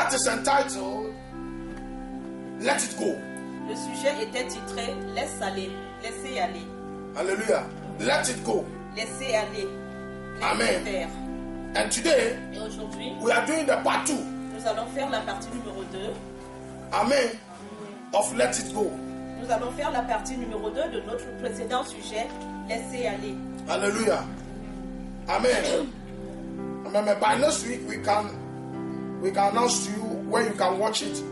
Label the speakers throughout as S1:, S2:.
S1: that is entitled Let It Go.
S2: Le sujet était titré Laisse aller, laissez aller.
S1: Hallelujah. Let it go.
S2: Laissez aller. Laissez
S1: Amen.
S2: faire.
S1: And today,
S2: Et aujourd'hui,
S1: we are doing the part 2.
S2: nous allons faire la partie numéro 2.
S1: Amen. Of Let It Go.
S2: Nous allons faire la partie numéro 2 de notre précédent sujet, Laissez aller.
S1: Hallelujah. Amen. Amen. By next week, we can announce to you where you can watch it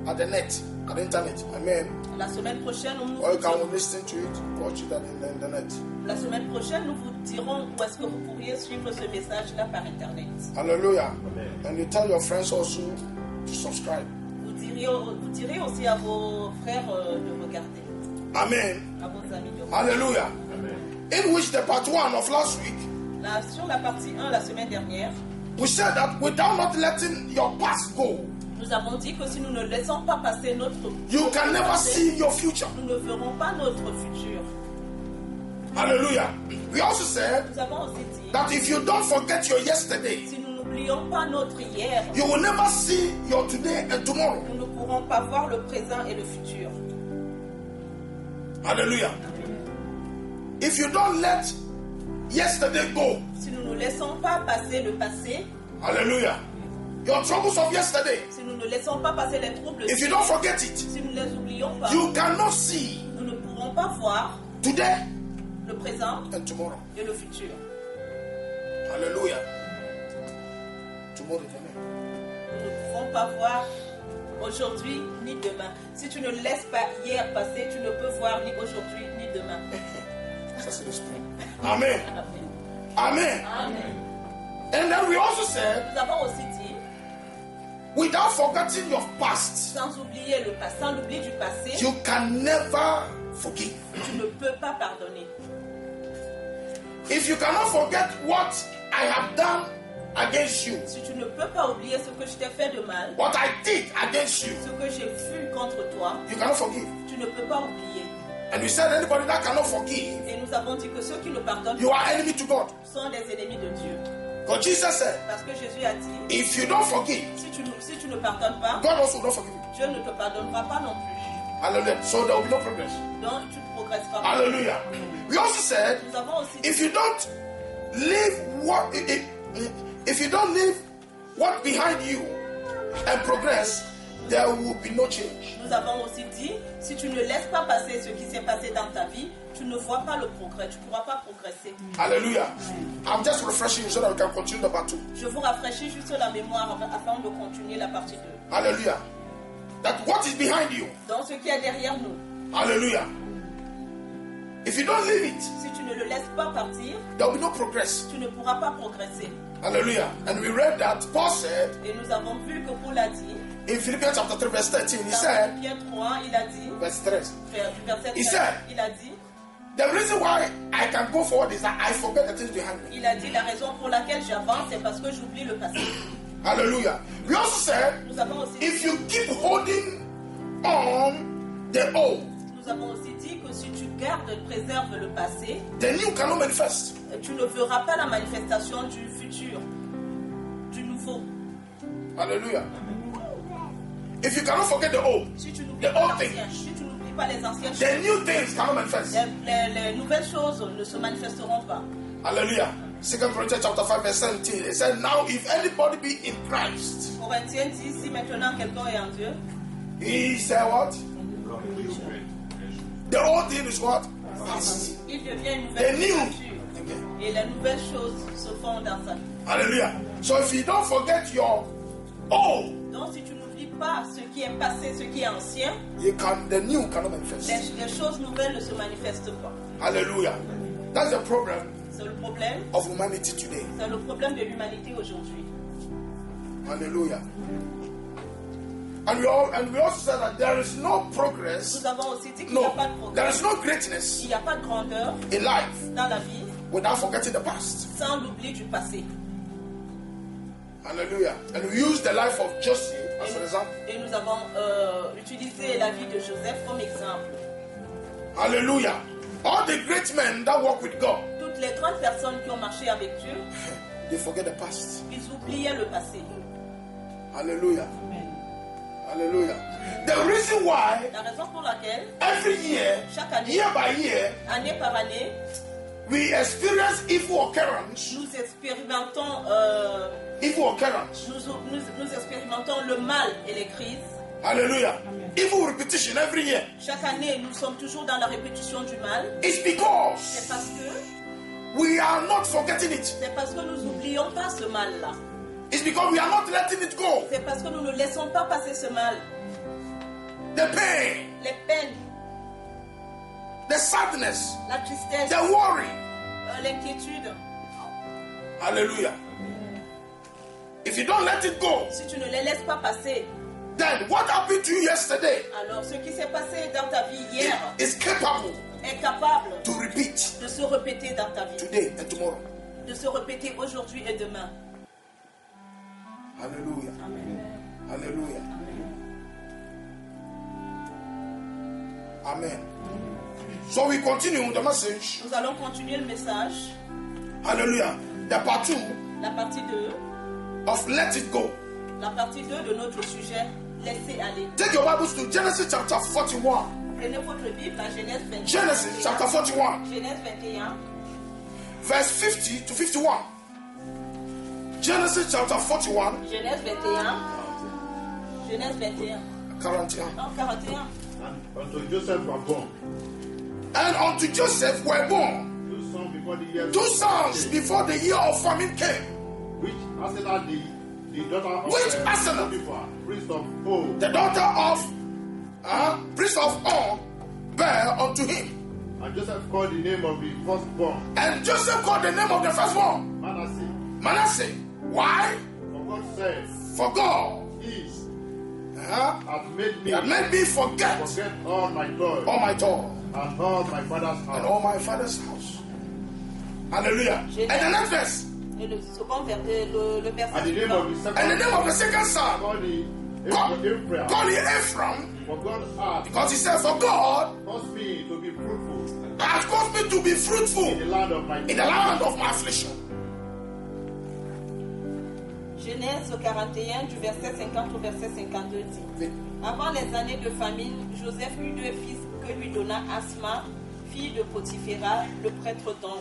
S1: at the net, at the internet. Amen.
S2: La semaine prochaine, nous
S1: Or you
S2: vous
S1: can
S2: dirons,
S1: listen to it, watch it at the internet.
S2: la semaine prochaine, nous vous dirons où est-ce que vous pourriez suivre ce message-là par Internet.
S1: Hallelujah.
S3: Amen.
S1: And you tell your friends also to subscribe.
S2: Vous direz aussi à vos frères de regarder,
S1: Amen.
S2: à vos amis de regarder.
S1: Hallelujah.
S3: Amen.
S1: In which the part 1 of last week,
S2: Là, sur la partie 1, la semaine dernière,
S1: we said that without not letting your past go,
S2: nous avons dit que si nous ne laissons pas passer notre
S1: you can never see your future.
S2: nous ne verrons pas notre futur.
S1: Hallelujah. We also said
S2: Nous avons aussi dit,
S1: that if you don't forget your yesterday,
S2: si nous n'oublions pas notre hier,
S1: you will never see your today and tomorrow.
S2: nous ne pourrons pas voir le présent et le futur.
S1: Hallelujah. If you don't let yesterday go,
S2: Si nous ne laissons pas passer le passé,
S1: hallelujah, your troubles of yesterday,
S2: si nous ne laissons pas passer les troubles,
S1: if you don't forget it,
S2: si nous ne les oublions pas,
S1: you cannot see
S2: nous ne pourrons pas voir
S1: today
S2: le présent
S1: and tomorrow.
S2: et le futur.
S1: Hallelujah. Tomorrow, amen.
S2: Nous ne pouvons pas voir aujourd'hui ni demain. Si tu ne laisses pas hier passer, tu ne peux voir ni aujourd'hui ni demain.
S1: Ça, c'est l'esprit. Amen.
S2: Amen.
S1: Amen.
S2: Amen.
S1: And then we also said,
S2: Nous avons aussi dit,
S1: without forgetting your past,
S2: sans oublier le passé, sans l'oubli du passé,
S1: you can never forgive.
S2: tu ne peux pas pardonner.
S1: If you cannot forget what I have done against you,
S2: Si tu ne peux pas oublier ce que je t'ai fait de mal,
S1: what I did against you,
S2: ce que j'ai fait contre toi,
S1: you cannot forgive.
S2: tu ne peux pas oublier.
S1: And we said anybody that cannot forgive,
S2: Et nous avons dit que ceux qui ne pardonnent
S1: you
S2: pas
S1: are enemy to God.
S2: sont des ennemis de Dieu.
S1: Because Jesus said,
S2: Parce que Jésus a dit,
S1: if you don't forgive,
S2: si tu ne pardonnes pas,
S1: God also will not forgive you.
S2: Dieu ne te pardonnera pas non plus.
S1: Hallelujah. So there will be no progress.
S2: Donc tu ne progresseras pas.
S1: Hallelujah. We also said,
S2: Nous avons aussi dit,
S1: if you don't leave if you don't leave what behind you and progress, there will be no change.
S2: nous avons aussi dit, si tu ne laisses pas passer ce qui s'est passé dans ta vie, tu ne vois pas le progrès, tu ne pourras pas progresser.
S1: Hallelujah. I'm just refreshing you so that we can continue the part 2.
S2: Je vous rafraîchis juste la mémoire afin de continuer la partie 2.
S1: Hallelujah. That what is behind you.
S2: Donc ce qui est derrière nous,
S1: Hallelujah. If you don't leave it,
S2: si tu ne le laisses pas partir,
S1: there will be no progress.
S2: tu ne pourras pas progresser.
S1: Hallelujah. And we read that Paul said
S2: Et nous avons vu que Paul a dit,
S1: in Philippians chapter 3 verse 13, he
S2: dans
S1: said,
S2: Philippiens 3, il a dit,
S1: verse 3,
S2: verset
S1: He
S2: 13,
S1: said-
S2: il a dit,
S1: the reason why I can go forward is that I forget the things behind me.
S2: il a dit, la raison pour laquelle j'avance, c'est parce que j'oublie le passé.
S1: Hallelujah. We also said,
S2: Nous avons aussi dit,
S1: if you keep holding on the old,
S2: nous avons aussi dit que si tu gardes, préserves le passé,
S1: the new cannot manifest.
S2: tu ne verras pas la manifestation du futur, du nouveau.
S1: Hallelujah. If you cannot forget the old,
S2: Si tu n'oublies
S1: The
S2: pas
S1: old
S2: l'ancien,
S1: things.
S2: si tu n'oublies pas les anciennes
S1: the
S2: choses,
S1: new things cannot manifest.
S2: les nouvelles choses ne se manifesteront pas.
S1: Hallelujah. 2 Corinthians chapter 5 verse 17. It said, now if anybody be in Christ,
S2: Corinthiens dit, si maintenant quelqu'un est en Dieu,
S1: he said what? The old thing is what? Past.
S2: il devient une
S1: The
S2: nouvelle
S1: new.
S2: créature.
S1: Okay.
S2: Et les nouvelles choses se font dans sa vie.
S1: Hallelujah. So if you don't forget your old,
S2: Donc si tu n'oublies pas ce qui est passé, ce qui est ancien,
S1: the new cannot manifest.
S2: les choses nouvelles ne se manifestent pas.
S1: Hallelujah. That's the problem
S2: C'est le problème,
S1: of humanity today.
S2: c'est le problème de l'humanité aujourd'hui.
S1: Hallelujah. And we also said that there is no progress,
S2: Nous avons aussi dit qu'il n'y a
S1: no,
S2: pas de
S1: there
S2: progrès,
S1: is no greatness
S2: il n'y a pas de grandeur
S1: in life
S2: dans la vie
S1: without forgetting the past.
S2: sans l'oubli du passé.
S1: Hallelujah. And we use the life of Joseph as an example.
S2: Et nous avons utilisé la vie de Joseph comme exemple.
S1: Hallelujah. All the great men that walk with God,
S2: Toutes les grandes personnes qui ont marché avec Dieu,
S1: they forget the past.
S2: ils oubliaient le passé.
S1: Hallelujah. Hallelujah. The reason why
S2: La raison pour laquelle,
S1: every year,
S2: chaque année,
S1: year by year,
S2: année par année,
S1: we experience evil occurrence.
S2: nous expérimentons,
S1: Evil occurrence.
S2: nous expérimentons le mal et les crises.
S1: Hallelujah. Evil repetition every year.
S2: Chaque année, nous sommes toujours dans la répétition du mal.
S1: It's
S2: C'est
S1: because
S2: parce que,
S1: we are not forgetting it.
S2: c'est parce que nous n'oublions pas ce mal-là.
S1: It's because we are not letting it go.
S2: C'est parce que nous ne laissons pas passer ce mal.
S1: The pain,
S2: Les peines,
S1: the sadness,
S2: la tristesse,
S1: the worry.
S2: l'inquiétude.
S1: Hallelujah. If you don't let it go,
S2: Si tu ne les laisses pas passer,
S1: then what happened to you yesterday
S2: alors ce qui s'est passé dans ta vie hier
S1: is capable
S2: est capable
S1: to repeat
S2: de se répéter dans ta vie.
S1: today and tomorrow.
S2: De se répéter aujourd'hui et demain.
S1: Hallelujah.
S2: Amen.
S1: Hallelujah. Amen. So we continue the message.
S2: Nous allons continuer le message.
S1: Hallelujah. The part 2
S2: La partie 2.
S1: of Let It Go.
S2: La partie 2 de notre sujet, laissez aller.
S1: Take your Bibles to Genesis chapter 41.
S2: Prenez votre Bible à Genèse 21.
S1: Genesis chapter 41,
S2: Genèse 21,
S1: verse 50 to 51. Genesis chapter 41,
S2: Genèse 21, Genèse 21,
S1: 41.
S2: non, 41.
S3: And unto Joseph were born
S1: And unto Joseph were born
S3: two sons before the year
S1: two sons before the year of famine came,
S3: which Asenath the daughter of
S1: Which Asenath?
S3: Potiphar, priest of Og,
S1: the daughter of priest of Og, bare unto him.
S3: and Joseph called the name of the firstborn
S1: And Joseph called the name of the firstborn
S3: Manasseh.
S1: Manasseh. Why?
S3: For God said,
S1: For God
S3: He
S1: hath
S3: made me
S1: made me forget
S3: all my toil
S1: all my toil
S3: and all my father's
S1: and
S3: house.
S1: all my father's house. Hallelujah. And the next verse.
S2: Et le second verset, le verset
S3: And the name
S2: suivant.
S3: of the
S1: And the
S3: second
S1: name of the second son,
S3: called the
S1: call
S3: Ephraim.
S1: him Ephraim,
S3: For God hath
S1: because he said, For God
S3: caused me to be fruitful
S1: has caused me to be
S3: in
S1: fruitful
S3: the land of my
S1: in the land of my affliction.
S2: Genèse 41 du verset 50 au verset 52 dit: Avant les années de famine, Joseph eut deux fils que lui donna Asma, fille de Potiphéra, le prêtre d'On.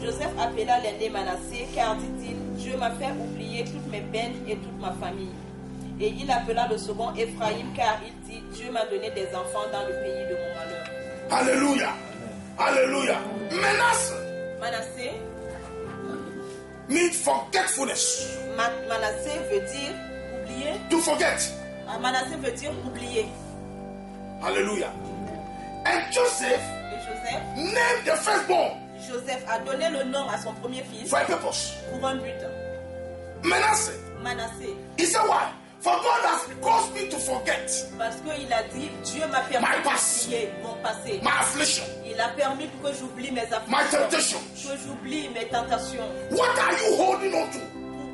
S2: Joseph appela l'aîné Manassé, car dit-il, Dieu m'a fait oublier toutes mes peines et toute ma famille. Et il appela le second Ephraïm, car il dit, Dieu m'a donné des enfants dans le pays de mon malheur.
S1: Hallelujah. Hallelujah. Manasseh
S2: Manassé,
S1: means forgetfulness.
S2: Manassé veut dire oublier.
S1: To forget.
S2: Manassé veut dire oublier.
S1: Hallelujah. And Joseph
S2: Et Joseph,
S1: named the firstborn
S2: Joseph a donné le nom à son premier fils
S1: for a purpose.
S2: pour un but.
S1: Manasseh.
S2: Manassé.
S1: He said, Why? For God has caused me to forget
S2: Parce qu'il a dit, Dieu m'a permis
S1: My past.
S2: d'oublier mon passé.
S1: my affliction,
S2: Il a permis que j'oublie mes
S1: my
S2: afflictions,
S1: temptations.
S2: que j'oublie mes tentations.
S1: What are you holding on to?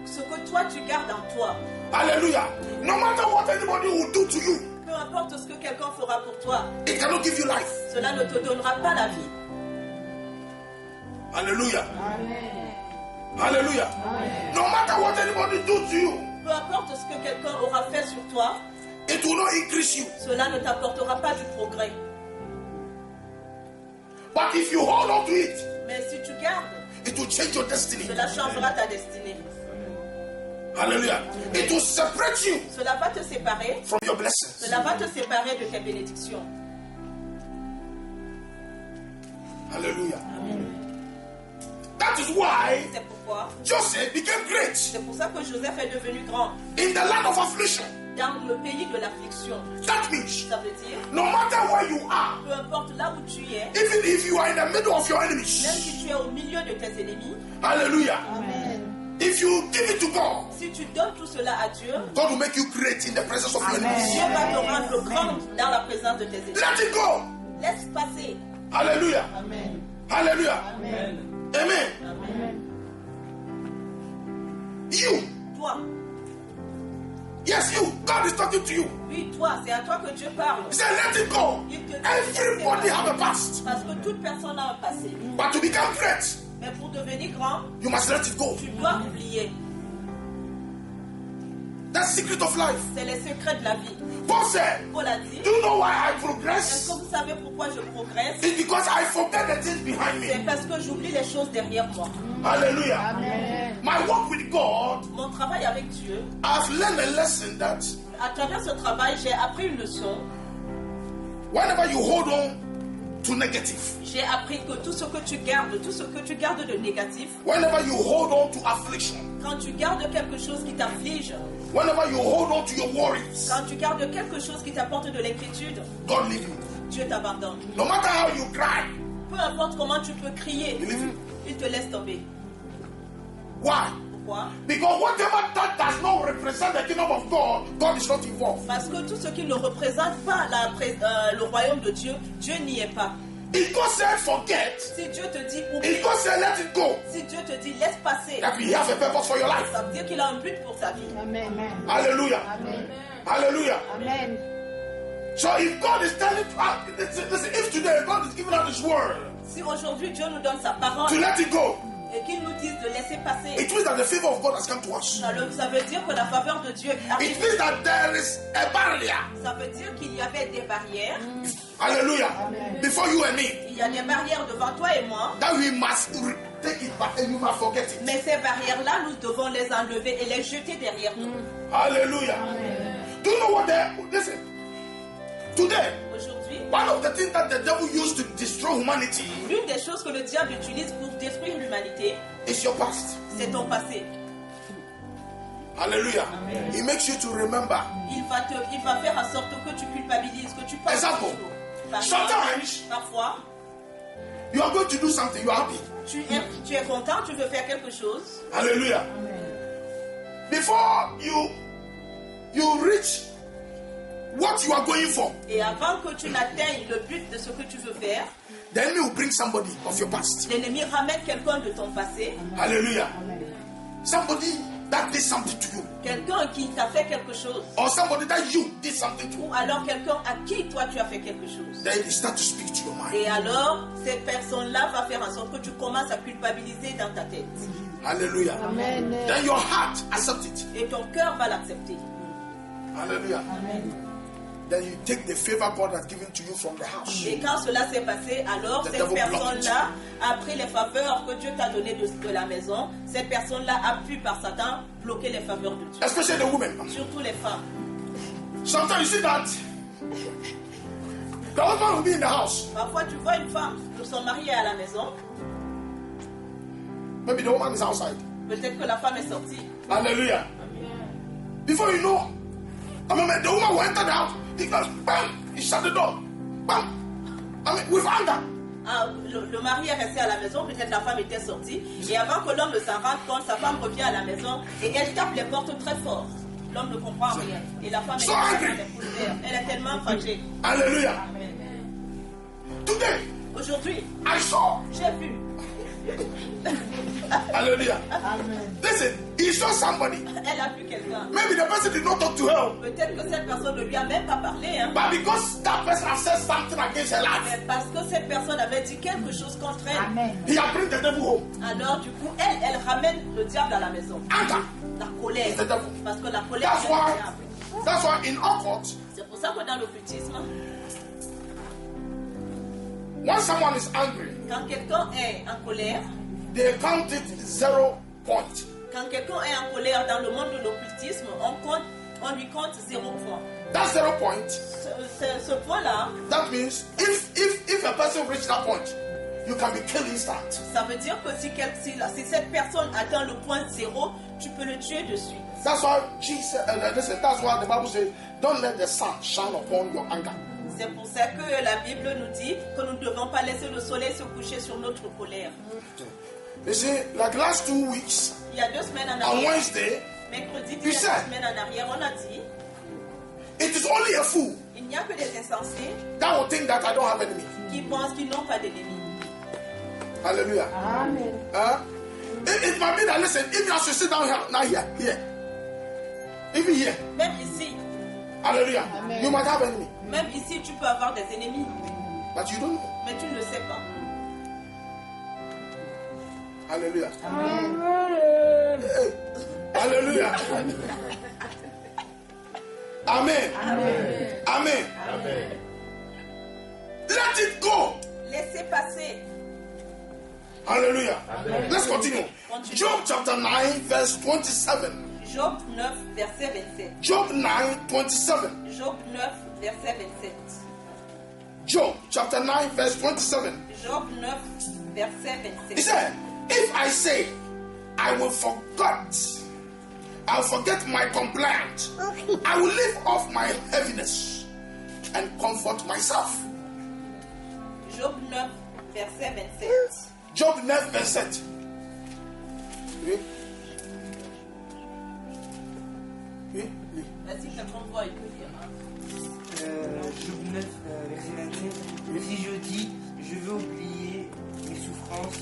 S2: Ce que toi tu gardes en toi,
S1: Hallelujah. No matter what anybody will do to you,
S2: peu importe ce que quelqu'un fera pour toi,
S1: it cannot give you life.
S2: cela ne te donnera pas la vie.
S1: Hallelujah. Hallelujah. No matter what anybody do to you,
S2: Peu importe ce que quelqu'un aura fait sur toi,
S1: it will not increase you.
S2: cela ne t'apportera pas du progrès.
S1: But if you hold on to it,
S2: Mais si tu gardes,
S1: it will change your destiny.
S2: cela changera ta destinée.
S1: Hallelujah. It will separate you
S2: Cela va te séparer,
S1: from your blessings.
S2: cela va te séparer de tes bénédictions.
S1: Hallelujah. That is why
S2: C'est pourquoi,
S1: Joseph became great
S2: c'est pour ça que Joseph est devenu grand
S1: in the land of affliction.
S2: dans le pays de l'affliction.
S1: That means
S2: Ça veut dire,
S1: no matter where you are,
S2: peu importe là où tu es,
S1: even if you are in the middle of your
S2: même
S1: enemies,
S2: si tu es au milieu de tes ennemis,
S1: hallelujah. If you give it to God,
S2: si tu donnes tout cela à Dieu,
S1: God will make you great in the presence of your enemies.
S2: Dieu va te rendre grand dans la présence de tes ennemis.
S1: Let it go.
S2: Laisse passer.
S1: Hallelujah. Hallelujah. Amen. You.
S2: Toi,
S1: Yes, you. God is talking to you.
S2: oui, toi, c'est à toi que Dieu parle.
S1: He said, let it go.
S2: Il te dit,
S1: Everybody have a past.
S2: parce que toute personne a un passé.
S1: But to become great,
S2: Mais pour devenir grand,
S1: you must let it go.
S2: tu dois oublier.
S1: That's the secret of life.
S2: C'est le secret de la vie.
S1: Paul said,
S2: Paul a dit,
S1: do you know why I
S2: est-ce
S1: progress?
S2: que vous savez pourquoi je progresse?
S1: It's because I forget the things behind
S2: C'est
S1: me.
S2: parce que j'oublie les choses derrière moi.
S1: Hallelujah.
S4: Amen.
S1: My work with God,
S2: Mon travail avec Dieu,
S1: I've learned a lesson that
S2: à travers ce travail, j'ai appris une leçon.
S1: whenever you hold on to negative,
S2: J'ai appris que tout ce que tu gardes de négatif,
S1: whenever you hold on to affliction,
S2: quand tu gardes quelque chose qui t'afflige,
S1: whenever you hold on to your worries,
S2: quand tu gardes quelque chose qui t'apporte de l'inquiétude,
S1: God leave you.
S2: Dieu t'abandonne.
S1: No matter how you cry,
S2: Peu importe comment tu peux crier,
S1: He leave you.
S2: il te laisse tomber.
S1: Why?
S2: Pourquoi?
S1: Because whatever that does not represent the kingdom of God, God is not involved.
S2: Parce que tout ce qui ne représente pas le royaume de Dieu, Dieu n'y est pas.
S1: If God said forget,
S2: Si Dieu te dit
S1: if
S2: oublie,
S1: God said let it go,
S2: si Dieu te dit laisse passer,
S1: that He has a purpose for your life.
S2: ça veut dire qu'il a un but pour ta vie.
S4: Amen.
S1: Hallelujah.
S4: Amen.
S1: Hallelujah.
S4: Amen.
S1: So if God is telling listen, if today God is giving out His word
S2: Si aujourd'hui Dieu nous donne sa parole
S1: to let it go,
S2: et qu'il nous dise de laisser passer,
S1: it means that the favor of God has come to us.
S2: ça veut dire que la faveur de Dieu
S1: It
S2: arrive.
S1: means that there is a barrier.
S2: Ça veut dire qu'il y avait des barrières.
S1: Hallelujah. Before you and me,
S2: Il y a des barrières devant toi et moi.
S1: that we must take it back and you must forget it.
S2: Mais ces barrières-là, nous devons les enlever et les jeter derrière nous.
S1: Hallelujah. Do you know what listen? Today,
S2: Aujourd'hui,
S1: one of the things that the devil used to destroy humanity
S2: l'une des choses que le diable utilise pour détruire l'humanité,
S1: is your past.
S2: c'est ton passé.
S1: Hallelujah. He makes you to remember.
S2: Il va faire en sorte que tu culpabilises, que tu penses
S1: Example.
S2: toujours.
S1: Sometimes
S2: Parfois,
S1: you are going to do something, you are happy.
S2: tu es content, tu veux faire quelque chose.
S1: Hallelujah. Before you reach what you are going for,
S2: Et avant que tu n'atteignes le but de ce que tu veux faire,
S1: the enemy will bring somebody of your past.
S2: l'ennemi ramène quelqu'un de ton passé,
S1: Hallelujah. Somebody that did something to you,
S2: quelqu'un qui t'a fait quelque chose,
S1: or somebody that you did something to,
S2: ou alors quelqu'un à qui toi tu as fait quelque chose.
S1: then they start to speak to your mind.
S2: Et alors, cette personne-là va faire en sorte que tu commences à culpabiliser dans ta tête.
S1: Hallelujah.
S4: Amen.
S1: Then your heart accepts it.
S2: Et ton cœur va l'accepter.
S1: Hallelujah. Then you take the favor God has given to you from the house.
S2: Et quand cela s'est passé, alors
S1: The
S2: cette
S1: devil
S2: personne-là a pris les faveurs que Dieu t'a données de la maison. Cette personne-là a pu par Satan bloquer les faveurs de Dieu.
S1: Especially the women.
S2: Surtout les femmes.
S1: Sometimes you see that the husband will be in the house.
S2: Parfois tu vois une femme, son mari est à la maison.
S1: Maybe the woman is outside.
S2: Peut-être que la femme est sortie.
S1: Hallelujah. Before you know, the woman will enter the house. He goes, bam, he shut the door. Bam. With anger.
S2: Ah, le mari est resté à la maison, peut-être la femme était sortie. Et avant que l'homme ne s'en rende compte, sa femme revient à la maison et elle tape les portes très fort. L'homme ne comprend rien. Et la femme elle est tellement fâchée.
S1: Hallelujah. Today,
S2: Aujourd'hui,
S1: I saw.
S2: j'ai vu.
S1: Hallelujah.
S4: Amen.
S1: Listen, he saw somebody.
S2: Elle a vu quelqu'un.
S1: Maybe the person did not talk to her.
S2: Peut-être que cette personne ne lui a même pas parlé. Hein.
S1: But because that person has said something against her life,
S2: Mais parce que cette personne avait dit quelque chose contre elle.
S4: Amen.
S1: he has bring the devil home.
S2: Alors du coup, elle ramène le diable à la maison.
S1: Anger.
S2: La colère.
S1: It's the devil.
S2: Parce que la colère,
S1: That's
S2: c'est le
S1: why,
S2: diable.
S1: that's why in occult,
S2: C'est pour ça que dans l'occultisme,
S1: when someone is angry,
S2: quand quelqu'un est en colère,
S1: they count it 0 point.
S2: quand quelqu'un est en colère dans le monde de l'occultisme, on lui compte 0 point.
S1: That 0 point,
S2: Ce point-là,
S1: that means if a person reach that point, you can be killed instant.
S2: ça veut dire que si cette personne atteint le point 0, tu peux le tuer de suite.
S1: That's why Jesus, listen, that's why the Bible says, don't let the sun shine upon your anger.
S2: C'est pour ça que la Bible nous dit que nous ne devons pas laisser le soleil se coucher sur notre colère.
S1: You see, like last 2 weeks,
S2: Il y a 2 semaines en
S1: on
S2: arrière,
S1: Wednesday,
S2: mercredi,
S1: You
S2: 2
S1: said-
S2: semaines en arrière, on a dit
S1: it is only a fool
S2: il n'y a que des insensés
S1: that will think that I don't have enemy.
S2: qui pensent qu'ils n'ont pas d'ennemis.
S1: Hallelujah.
S4: Amen.
S1: It might be that, listen, if you have to sit down here, now here, even here,
S2: Même ici,
S1: hallelujah,
S4: Amen.
S1: you might have enemy,
S2: même ici, tu peux avoir des ennemis,
S1: but you don't know.
S2: mais tu ne le sais pas.
S1: Hallelujah.
S4: Amen.
S1: Hey, hallelujah. Amen.
S2: Amen.
S1: Amen.
S3: Amen.
S1: Let it go.
S2: Laissez passer.
S1: Hallelujah.
S3: Amen.
S1: Let's continue. Job chapter 9, verse 27.
S2: Job 9, verset 27.
S1: Job 9, 27.
S2: Job 9, verset 27.
S1: Job chapter 9, verse 27.
S2: Job 9, verset
S1: He
S2: 27.
S1: said, if I say, I'll forget my complaint, I will leave off my heaviness and comfort myself.
S2: Job 9, verset 27.
S1: Job 9, verset 7. Oui. Oui, oui.
S2: Vas-y, quelqu'un voit, il peut lire.
S4: Job 9, verset 27. Si je dis, je veux oublier mes souffrances,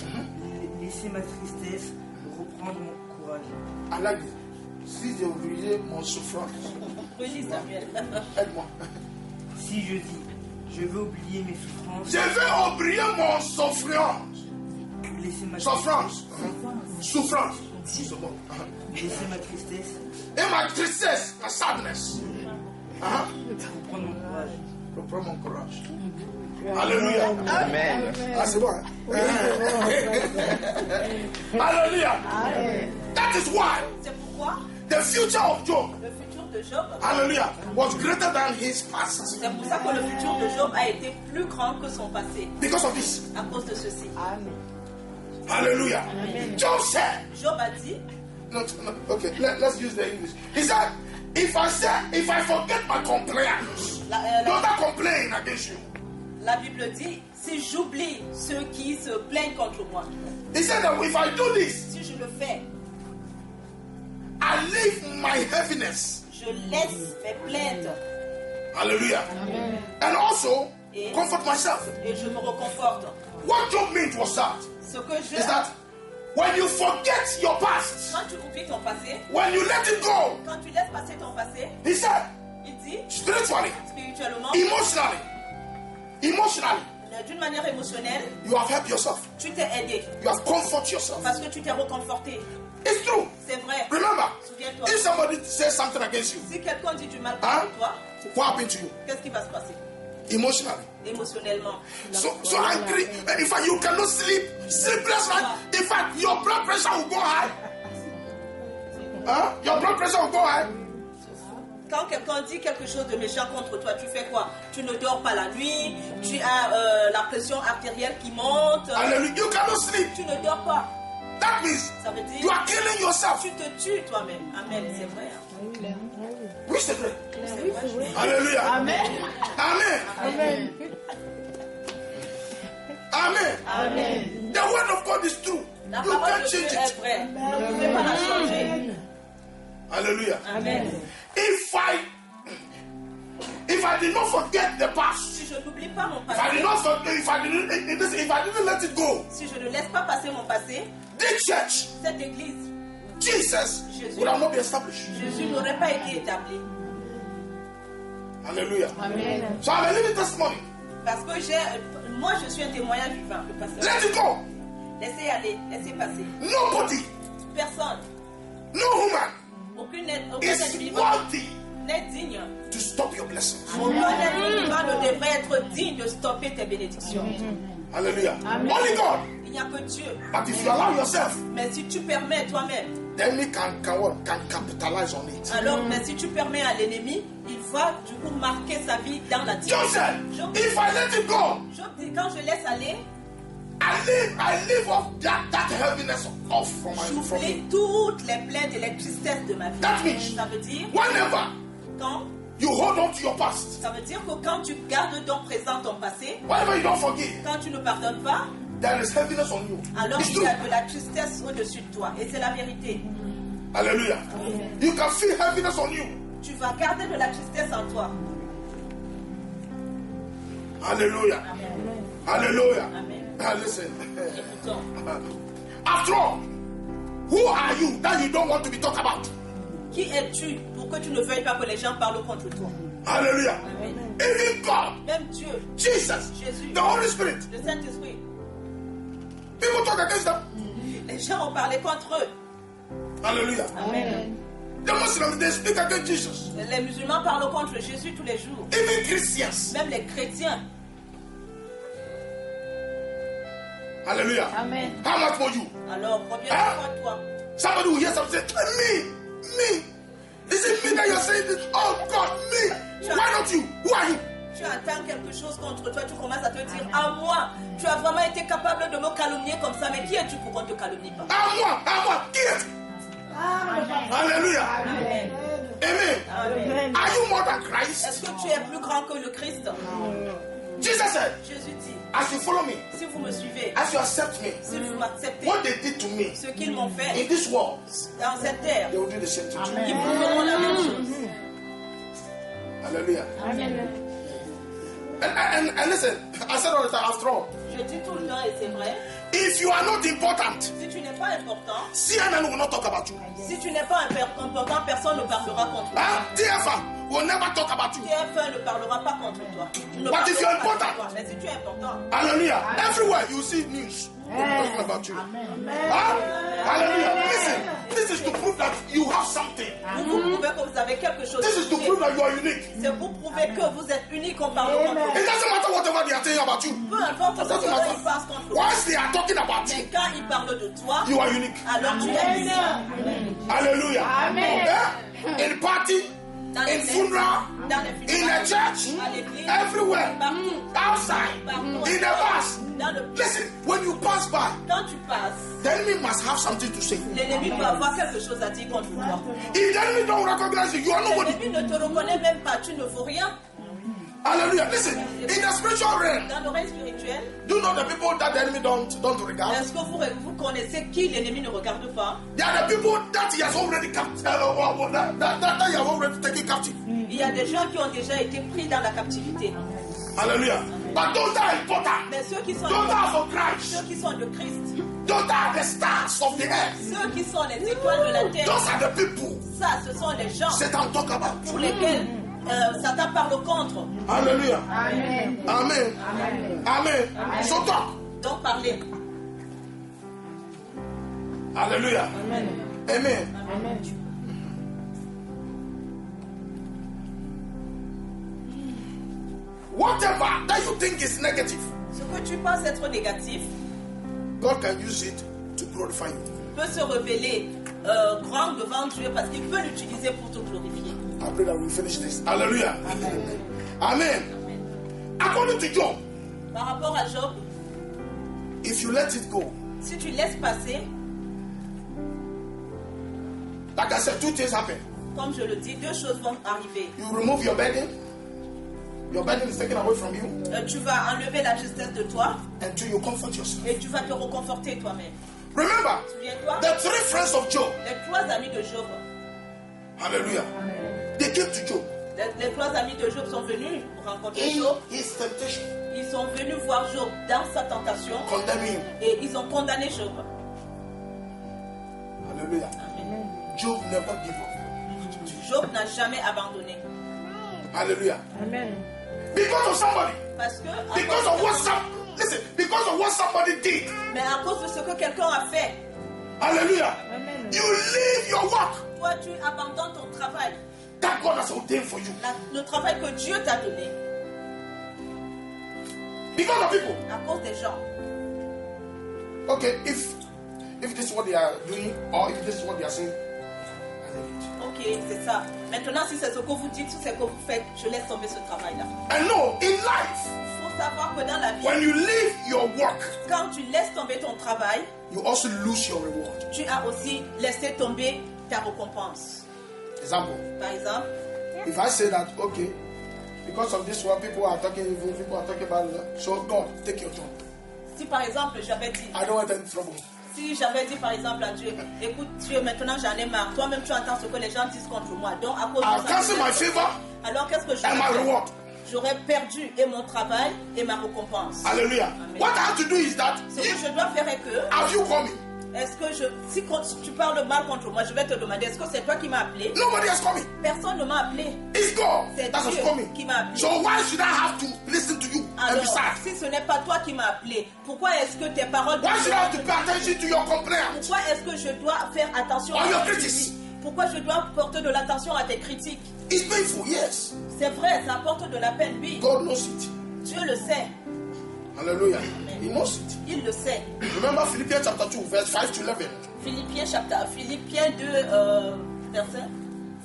S4: laisser ma tristesse, reprendre mon courage.
S1: Allah dit, si j'ai oublié mon souffrance,
S2: Relis, Samuel.
S1: aide-moi.
S4: Si je dis, je veux oublier mes souffrances,
S1: Je vais oublier mon souffrance.
S4: laisser ma
S1: Souffrance. Souffrance. C'est bon.
S4: laisser ma tristesse,
S1: Et ma tristesse, ma sadness.
S4: reprendre mon courage.
S1: Reprends mon courage. Alléluia.
S5: Amen.
S1: Ah, c'est bon. Hein? Alléluia. That is why
S2: C'est pourquoi
S1: the future of Job,
S2: le futur de Job,
S1: hallelujah, was greater than his past.
S2: c'est pour ça que le futur de Job a été plus grand que son passé.
S1: Because of this.
S2: À cause de ceci.
S1: Hallelujah. Job said,
S2: Job a dit,
S1: okay, let's use the English. He said, if I forget my complaints, don't complain against you.
S2: la Bible dit, si j'oublie ceux qui se plaignent contre moi,
S1: He said that if I do this,
S2: si je le fais,
S1: I leave my heaviness.
S2: je laisse mes plaintes
S1: Hallelujah. And also
S2: Et-
S1: comfort myself.
S2: et je me reconforte.
S1: What Job meant was that
S2: Ce que je...
S1: is that when you forget your past,
S2: Quand tu oublies ton passé,
S1: when you let it go,
S2: quand tu laisses passer ton passé,
S1: he said,
S2: il dit,
S1: spiritually,
S2: spirituellement,
S1: emotionally,
S2: d'une manière émotionnelle,
S1: you have helped yourself.
S2: tu t'es aidé
S1: You have comforted yourself.
S2: parce que tu t'es reconforté.
S1: It's true.
S2: C'est vrai.
S1: Remember,
S2: Souviens-toi.
S1: if somebody says something against you,
S2: Si quelqu'un dit du mal
S1: Hein?
S2: contre toi,
S1: what happened to you?
S2: qu'est-ce qui va se passer
S1: Emotionally.
S2: émotionnellement?
S1: So angry. And in fact, you cannot sleep. Sleepless night. In fact, your blood pressure will go high. Your blood pressure will go high.
S2: Quand quelqu'un dit quelque chose de méchant contre toi, tu fais quoi? Tu ne dors pas la nuit, tu as la pression artérielle qui monte,
S1: Hallelujah. You cannot sleep.
S2: tu ne dors pas.
S1: That means
S2: Ça veut dire
S1: you are killing yourself.
S2: tu te tues toi-même. Amen, c'est vrai. Hein?
S1: Oui, c'est vrai.
S2: C'est vrai.
S1: Hallelujah.
S5: Amen.
S1: Amen.
S5: Amen.
S1: Amen.
S5: Amen.
S1: The word of God is true.
S2: La
S1: You
S2: parole
S1: can't
S2: de Dieu
S1: change
S2: est
S1: it.
S2: vraie. Vous ne pouvez pas la changer.
S1: Hallelujah.
S2: Amen.
S1: If I did not forget the past,
S2: Si je n'oublie pas mon
S1: if I
S2: passé,
S1: did not forget, if I didn't let it go,
S2: si je ne laisse pas passer mon passé,
S1: this church,
S2: cette église,
S1: Jesus,
S2: Jésus.
S1: would have not been established.
S2: Jésus n'aurait pas été établi.
S1: Hallelujah.
S5: Amen.
S1: So I'm a living testimony.
S2: Parce que moi je suis un témoignage vivant, le pasteur.
S1: Let it go.
S2: Laissez aller, laissez passer.
S1: Nobody,
S2: Personne,
S1: no woman
S2: aucun
S1: is
S2: être vivant
S1: worthy
S2: n'est digne.
S1: to stop your blessings.
S2: Aucun être vivant ne devrait être digne de stopper tes bénédictions.
S1: Hallelujah.
S5: Amen.
S1: Only God.
S2: Il n'y a que Dieu.
S1: But if you allow yourself,
S2: Mais si tu permets toi-même,
S1: the enemy can capitalize on it.
S2: alors, mais si tu permets à l'ennemi, il va du coup marquer sa vie dans la
S1: John said, if I let it go,
S2: Job dit, quand je laisse aller,
S1: I leave off that heaviness off from
S2: j'oublie
S1: me.
S2: toutes les plaintes et les tristesses de ma vie.
S1: That means
S2: Ça veut dire,
S1: whenever
S2: quand,
S1: you hold on to your past,
S2: ça veut dire que quand tu gardes ton présent, ton passé,
S1: whenever you don't forgive,
S2: quand tu ne pardonnes pas,
S1: there is heaviness on you.
S2: alors
S1: It's
S2: il
S1: true.
S2: y a de la tristesse au-dessus de toi. Et c'est la vérité.
S1: Hallelujah. You can feel heaviness on you.
S2: Tu vas garder de la tristesse en toi.
S1: Hallelujah. Hallelujah.
S2: Amen.
S1: Listen.
S2: Écoutons.
S1: After all, who are you that you don't want to be talked about?
S2: Qui es-tu pour que tu ne veuilles pas que les gens parlent contre toi?
S1: Hallelujah.
S2: Amen.
S1: Even God,
S2: Même Dieu,
S1: Jesus,
S2: Jésus,
S1: the Holy Spirit,
S2: le Saint-Esprit,
S1: people talk against them.
S2: les gens ont parlé contre eux.
S1: Hallelujah.
S5: Amen.
S1: The Muslims, they speak against Jesus.
S2: Les musulmans parlent contre Jésus tous les jours.
S1: Even Christians.
S2: Même les chrétiens.
S1: Hallelujah.
S5: Amen.
S1: How much for you?
S2: Alors, combien de fois toi?
S1: Somebody will hear something say, me. Is it me that you're saying this? Oh God, me. Why not you? Who are you?
S2: Tu entends quelque chose contre toi, tu commences à te dire, à moi, tu as vraiment été capable de me calomnier comme ça, mais qui es-tu pour qu'on ne te calomnie pas?
S1: À moi, qui est-ce? Hallelujah.
S2: Amen.
S1: Amen.
S2: Amen.
S1: Are you more than Christ?
S2: Est-ce que tu es plus grand que le Christ?
S1: Jesus said,
S2: Jésus dit,
S1: as you follow me,
S2: si vous me suivez,
S1: as you accept me,
S2: si vous m'acceptez,
S1: what they did to me
S2: ce qu'ils m'ont
S1: in
S2: fait
S1: this world,
S2: dans cette terre,
S1: they will do the same thing to you.
S2: ils vous feront la même chose.
S1: Hallelujah.
S5: Amen.
S1: And listen, I said all the time, after all,
S2: Je dis tout le temps, et c'est vrai,
S1: if you are not important,
S2: si tu n'es pas important,
S1: CNN will not talk about you.
S2: si tu n'es pas important, personne ne parlera contre toi.
S1: TFA will never talk about you.
S2: TF1 ne parlera pas contre toi. Ne
S1: But if you're
S2: parlera pas
S1: important,
S2: contre toi. Mais si tu es important,
S1: hallelujah, everywhere you see news talking about you. Hallelujah. Listen, this is to prove that you have something.
S2: vous prouvez que vous avez quelque chose.
S1: This is to prove that you are unique.
S2: C'est pour prouver que vous êtes unique en parlant contre vous.
S1: It doesn't matter whatever they are saying about you.
S2: Peu importe ce
S1: It doesn't
S2: qu'ils
S1: matter.
S2: pensent contre vous.
S1: Once they are talking about
S2: Mais
S1: you,
S2: quand ils parlent de toi,
S1: you are unique.
S2: alors tu es unique.
S1: Hallelujah.
S5: Amen.
S1: In party,
S2: Dans les
S1: in funeral,
S2: dans les
S1: in
S2: funérailles,
S1: a church,
S2: à l'église,
S1: everywhere,
S2: partout,
S1: outside,
S2: partout,
S1: in a bus.
S2: dans le...
S1: Listen, when you pass by,
S2: Quand tu passes,
S1: the enemy must have something to say.
S2: l'ennemi doit avoir quelque chose à dire contre toi.
S1: If the enemy don't recognize you, you are nobody.
S2: L'ennemi ne te reconnaît même pas, tu ne vaux rien.
S1: Hallelujah. Listen, in the spiritual realm,
S2: Dans le règne spirituel,
S1: do you know the people that the enemy don't regard?
S2: est-ce que vous connaissez qui l'ennemi ne regarde pas?
S1: They are the people that he has already captured, that he has already taken captive.
S2: Il y a des gens qui ont déjà été pris dans la captivité.
S1: Hallelujah. But those that are important,
S2: Mais ceux qui sont
S1: those that are for Christ,
S2: ceux qui sont de Christ,
S1: those that are the stars of the earth,
S2: ceux qui sont les étoiles de la terre,
S1: those are the people
S2: ça, ce sont les gens
S1: Satan talk about.
S2: pour lesquels Satan parle contre.
S1: Hallelujah.
S5: Amen.
S1: Amen. Amen. So talk.
S2: Donc parlez.
S1: Hallelujah. Amen. Whatever that you think is negative,
S2: Ce que tu penses être négatif
S1: God can use it to glorify you.
S2: peut se révéler grand devant Dieu parce qu'il peut l'utiliser pour te glorifier.
S1: I pray that we finish this. Hallelujah. Amen. According to Job,
S2: Par rapport à Job,
S1: if you let it go,
S2: si tu laisses passer,
S1: like I said, two things happen.
S2: comme je le dis, deux choses vont arriver.
S1: You remove your burden. Your burden is taken away from you
S2: Tu vas enlever la tristesse de toi
S1: until you comfort yourself.
S2: et tu vas te reconforter toi-même.
S1: Remember,
S2: Souviens-toi,
S1: the three friends of Job,
S2: les trois amis de Job,
S1: hallelujah, they came to Job
S2: les trois amis de Job sont venus rencontrer
S1: in
S2: Job.
S1: his temptation,
S2: Ils sont venus voir Job dans sa tentation
S1: condemning him.
S2: et ils ont condamné Job.
S1: Hallelujah.
S2: Amen.
S1: Job never gave up.
S2: Job n'a jamais abandonné.
S1: Hallelujah.
S5: Amen.
S1: Because of somebody.
S2: Parce que, à
S1: Because
S2: cause
S1: of
S2: de-
S1: listen, because of what somebody did.
S2: mais à cause de ce que quelqu'un a fait,
S1: Hallelujah.
S5: Amen.
S1: You leave your work
S2: toi tu abandonnes ton travail,
S1: that God has ordained for you.
S2: le travail que Dieu t'a donné,
S1: Because of people.
S2: à cause des gens.
S1: Okay, if this is what they are doing or if this is what they are saying, I leave it.
S2: Ok, c'est ça. Maintenant, si c'est ce que vous dites, si c'est ce que vous faites, je laisse tomber ce travail-là.
S1: And no, in life,
S2: Il faut savoir que dans la vie,
S1: when you leave your work,
S2: quand tu laisses tomber ton travail,
S1: you also lose your reward.
S2: tu as aussi laissé tomber ta récompense.
S1: Example,
S2: Par exemple,
S1: if I say that, okay, because of this one, people are talking evil, people are talking about it, so God, take your job.
S2: si par exemple j'avais dit,
S1: I don't want any trouble.
S2: si j'avais dit par exemple à Dieu, écoute Dieu, maintenant j'en ai marre, toi-même tu entends ce que les gens disent contre moi, donc à cause
S1: I'll
S2: de ça,
S1: cancel my favor
S2: alors qu'est-ce que
S1: and my
S2: j'aurais fait?
S1: reward.
S2: J'aurais perdu et mon travail et ma récompense.
S1: Hallelujah.
S2: Amen.
S1: What I have to do is that,
S2: Ce que je dois faire est que,
S1: have you called me?
S2: est-ce que si tu parles mal contre moi, je vais te demander, est-ce que c'est toi qui m'as appelé?
S1: Nobody has called me.
S2: Personne ne m'a appelé.
S1: It's God
S2: C'est
S1: that has
S2: Dieu
S1: called me.
S2: qui m'a appelé.
S1: So why should I have to listen to you? And
S2: Alors,
S1: besides,
S2: si ce n'est pas toi qui m'as appelé, pourquoi est-ce que tes paroles...
S1: why should I have to pay attention to your complaints?
S2: Pourquoi est-ce que je dois faire attention
S1: Or
S2: à
S1: your
S2: ce que tu
S1: critics?
S2: dis? Pourquoi je dois porter de l'attention à tes critiques?
S1: It's painful, yes.
S2: C'est vrai, ça apporte de la peine, oui.
S1: God knows it.
S2: Dieu le sait.
S1: Hallelujah. He knows it.
S2: Il le sait.
S1: Remember Philippians chapter 2, verse 5 to 11.
S2: Philippiens 2, verset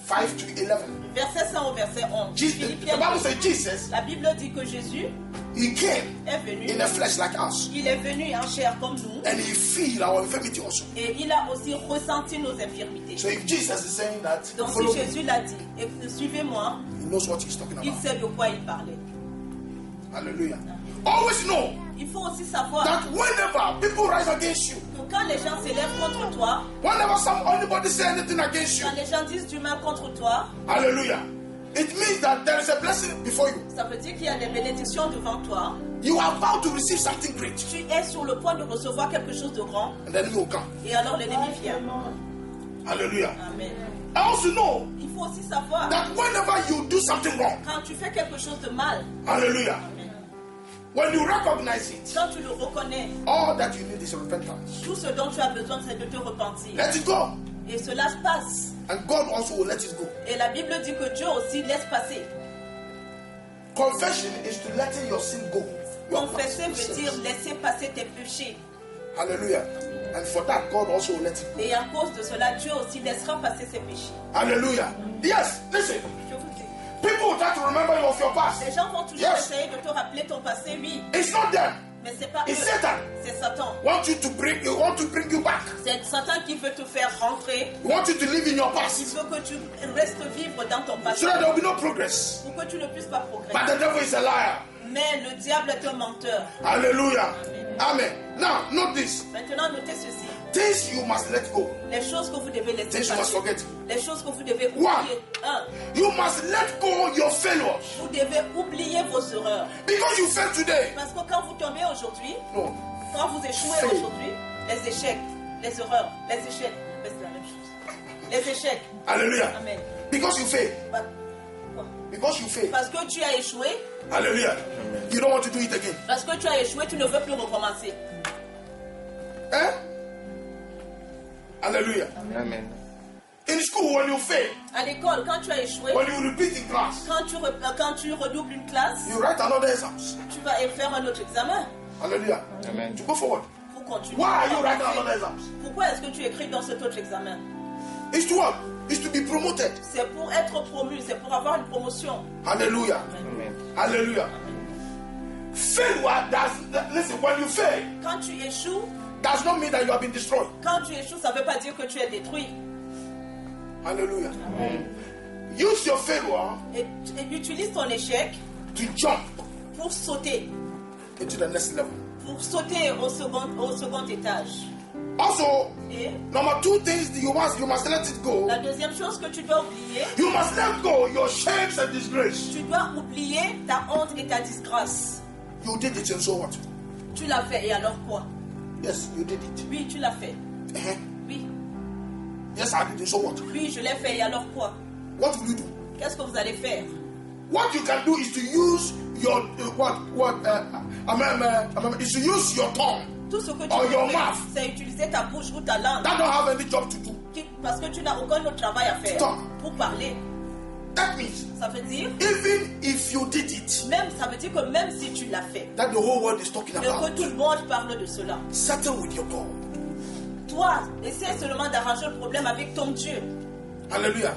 S1: 5 to 11.
S2: Verset 100 au verset 11.
S1: The Bible says Jesus,
S2: La Bible dit que Jésus
S1: he came
S2: est venu.
S1: in the flesh like us.
S2: Il est venu en chair comme nous.
S1: And he feel our infirmity also.
S2: Et il a aussi ressenti nos infirmités.
S1: So if Jesus is saying that,
S2: Donc
S1: follow
S2: si
S1: me,
S2: Jésus l'a dit, et suivez-moi,
S1: he knows what he's talking
S2: il
S1: about.
S2: sait de quoi il parlait.
S1: Hallelujah. Always know
S2: Il faut aussi savoir
S1: that whenever people rise against you,
S2: que quand les gens s'élèvent contre toi,
S1: whenever anybody say anything against you,
S2: quand les gens disent du mal contre toi,
S1: hallelujah, it means that there is a blessing before you.
S2: ça veut dire qu'il y a des bénédictions devant toi.
S1: You are about to receive something great.
S2: Tu es sur le point de recevoir quelque chose de grand.
S1: And then you will come.
S2: Et alors l'ennemi vient.
S1: Hallelujah.
S2: Amen.
S1: I also know
S2: Il faut aussi savoir
S1: that whenever you do something wrong,
S2: quand tu fais quelque chose de mal,
S1: hallelujah, when you recognize it,
S2: quand tu le reconnais,
S1: all that you need is repentance.
S2: tout ce dont tu as besoin, c'est de te repentir.
S1: Let it go.
S2: Et cela se passe.
S1: And God also will let it go.
S2: Et la Bible dit que Dieu aussi laisse passer.
S1: Confession is to letting your sin go. Your
S2: Confesser
S1: past
S2: veut
S1: sins.
S2: dire laisser passer tes péchés.
S1: Hallelujah. And for that, God also will let it go.
S2: Et à cause de cela, Dieu aussi laissera passer ses péchés.
S1: Hallelujah. Yes, listen.
S2: Je vous dis.
S1: People will try to remember you of your past.
S2: Les gens vont toujours
S1: Yes.
S2: essayer de te rappeler ton passé, oui.
S1: It's not them.
S2: Mais c'est pas eux.
S1: It's Satan.
S2: C'est Satan.
S1: Want to bring you back.
S2: C'est Satan qui veut te faire rentrer.
S1: He want you to live in your
S2: Il
S1: past.
S2: veut que tu restes vivre dans ton passé.
S1: So that there will be no progress.
S2: Pour que tu ne puisses pas
S1: But
S2: progresser.
S1: the devil is a liar.
S2: Mais le diable est un menteur.
S1: Hallelujah. Amen. Now, note this.
S2: Maintenant, notez ceci.
S1: Things you must let go.
S2: Les choses que vous devez laisser
S1: Things you must
S2: passer.
S1: forget.
S2: Les choses que vous devez
S1: One.
S2: oublier. 1.
S1: You must let go your failures.
S2: Vous devez oublier vos erreurs.
S1: Because you failed today.
S2: Parce que quand vous tombez aujourd'hui,
S1: No.
S2: quand vous échouez
S1: Fail.
S2: aujourd'hui, les échecs, les erreurs, les échecs, mais c'est la même chose. Les échecs.
S1: Hallelujah.
S2: Amen.
S1: Because you failed.
S2: Pas- quoi?
S1: Because you failed.
S2: Parce que tu as échoué,
S1: Hallelujah. You don't want to do it again.
S2: parce que tu as échoué, tu ne veux plus recommencer.
S1: Eh? Hallelujah.
S4: Amen.
S1: In school, when you fail,
S2: À l'école, quand tu as échoué,
S1: when you repeat in class,
S2: quand tu redoubles une classe,
S1: you write another exams.
S2: tu vas faire un autre examen
S1: Hallelujah.
S4: Amen.
S1: To go forward.
S2: pour continuer.
S1: Why are you writing another exams?
S2: Pourquoi est-ce que tu écris dans cet autre examen?
S1: It's to what? It's to be promoted.
S2: C'est pour être promu, c'est pour avoir une promotion.
S1: Hallelujah.
S4: Amen.
S1: Hallelujah. Failure does, listen, when you fail,
S2: Quand tu échoues,
S1: does not mean that you have been destroyed.
S2: quand tu échoues, ça ne veut pas dire que tu es détruit.
S1: Hallelujah. Use your failure
S2: Et utilise ton échec
S1: to jump
S2: pour sauter.
S1: into the next level.
S2: Pour sauter au second étage.
S1: Also,
S2: Et
S1: number two things you must let it go.
S2: la deuxième chose que tu dois oublier,
S1: You must let go your shames and disgrace.
S2: tu dois oublier ta honte et ta disgrâce.
S1: You did it and so what?
S2: Tu l'as fait et alors quoi?
S1: Yes, you did it.
S2: Oui, tu l'as fait.
S1: Uh-huh.
S2: Oui,
S1: Yes, I did it. So what?
S2: oui, je l'ai fait et alors quoi?
S1: What will you do?
S2: Qu'est-ce que vous allez faire?
S1: What you can do is to use your is to use your tongue
S2: Tout ce que tu
S1: or
S2: peux
S1: your
S2: faire,
S1: mouth
S2: c'est utiliser ta bouche ou ta langue.
S1: that don't have any job to do.
S2: Parce que tu n'as aucun autre travail à faire.
S1: Talk.
S2: Pour parler.
S1: That means
S2: Ça veut dire,
S1: even if you did it,
S2: même, ça veut dire que même si tu l'as fait,
S1: that the whole world is talking
S2: et que
S1: about,
S2: tout le monde parle de cela,
S1: settle with your God.
S2: toi, essaie seulement d'arranger le problème avec ton Dieu.
S1: Hallelujah.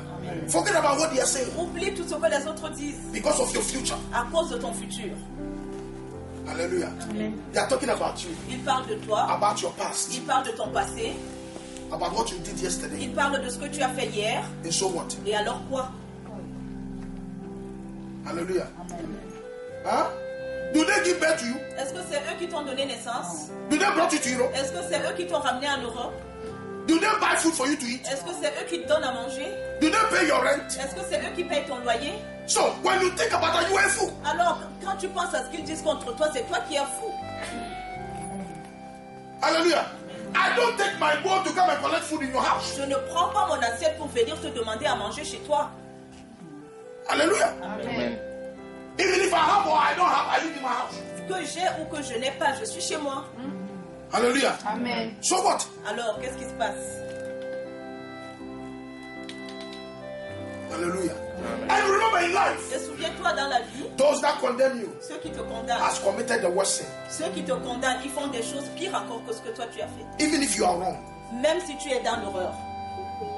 S1: Forget about what they are saying
S2: Oublie tout ce que les autres disent
S1: because of your future.
S2: à cause de ton futur.
S1: Hallelujah. They are talking about you,
S2: Ils parlent de toi,
S1: about your past,
S2: ils parlent de ton passé,
S1: about what you did yesterday.
S2: ils parlent de ce que tu as fait hier,
S1: And so what?
S2: et alors quoi?
S1: Hallelujah. Huh? Do they give birth to you?
S2: Est-ce que c'est eux qui t'ont donné naissance?
S1: Do they brought you to Europe?
S2: Est-ce que c'est eux qui t'ont ramené en Europe?
S1: Do they buy food for you to eat?
S2: Est-ce que c'est eux qui te donnent à manger?
S1: Do they pay your rent?
S2: Est-ce que c'est eux qui payent ton loyer?
S1: So when you think about that, you are a fool.
S2: Alors, quand tu penses à ce qu'ils disent contre toi, c'est toi qui es fou.
S1: Hallelujah. I don't take my boat to come and collect food in your house.
S2: Je ne prends pas mon assiette pour venir te demander à manger chez toi.
S1: Hallelujah.
S4: Amen.
S1: Even if I have or I don't have, I live in my house.
S2: Que j'ai ou que je n'ai pas, je suis chez moi.
S1: Hallelujah.
S5: Amen.
S1: So what?
S2: Alors, qu'est-ce qui se passe?
S1: Hallelujah. And remember in life,
S2: Et souviens-toi dans la vie,
S1: those that condemn you
S2: ceux qui te condamnent,
S1: has committed the worst sin.
S2: ceux qui te condamnent, ils font des choses pires encore que ce que toi tu as fait.
S1: Even if you are wrong,
S2: Même si tu es dans l'horreur,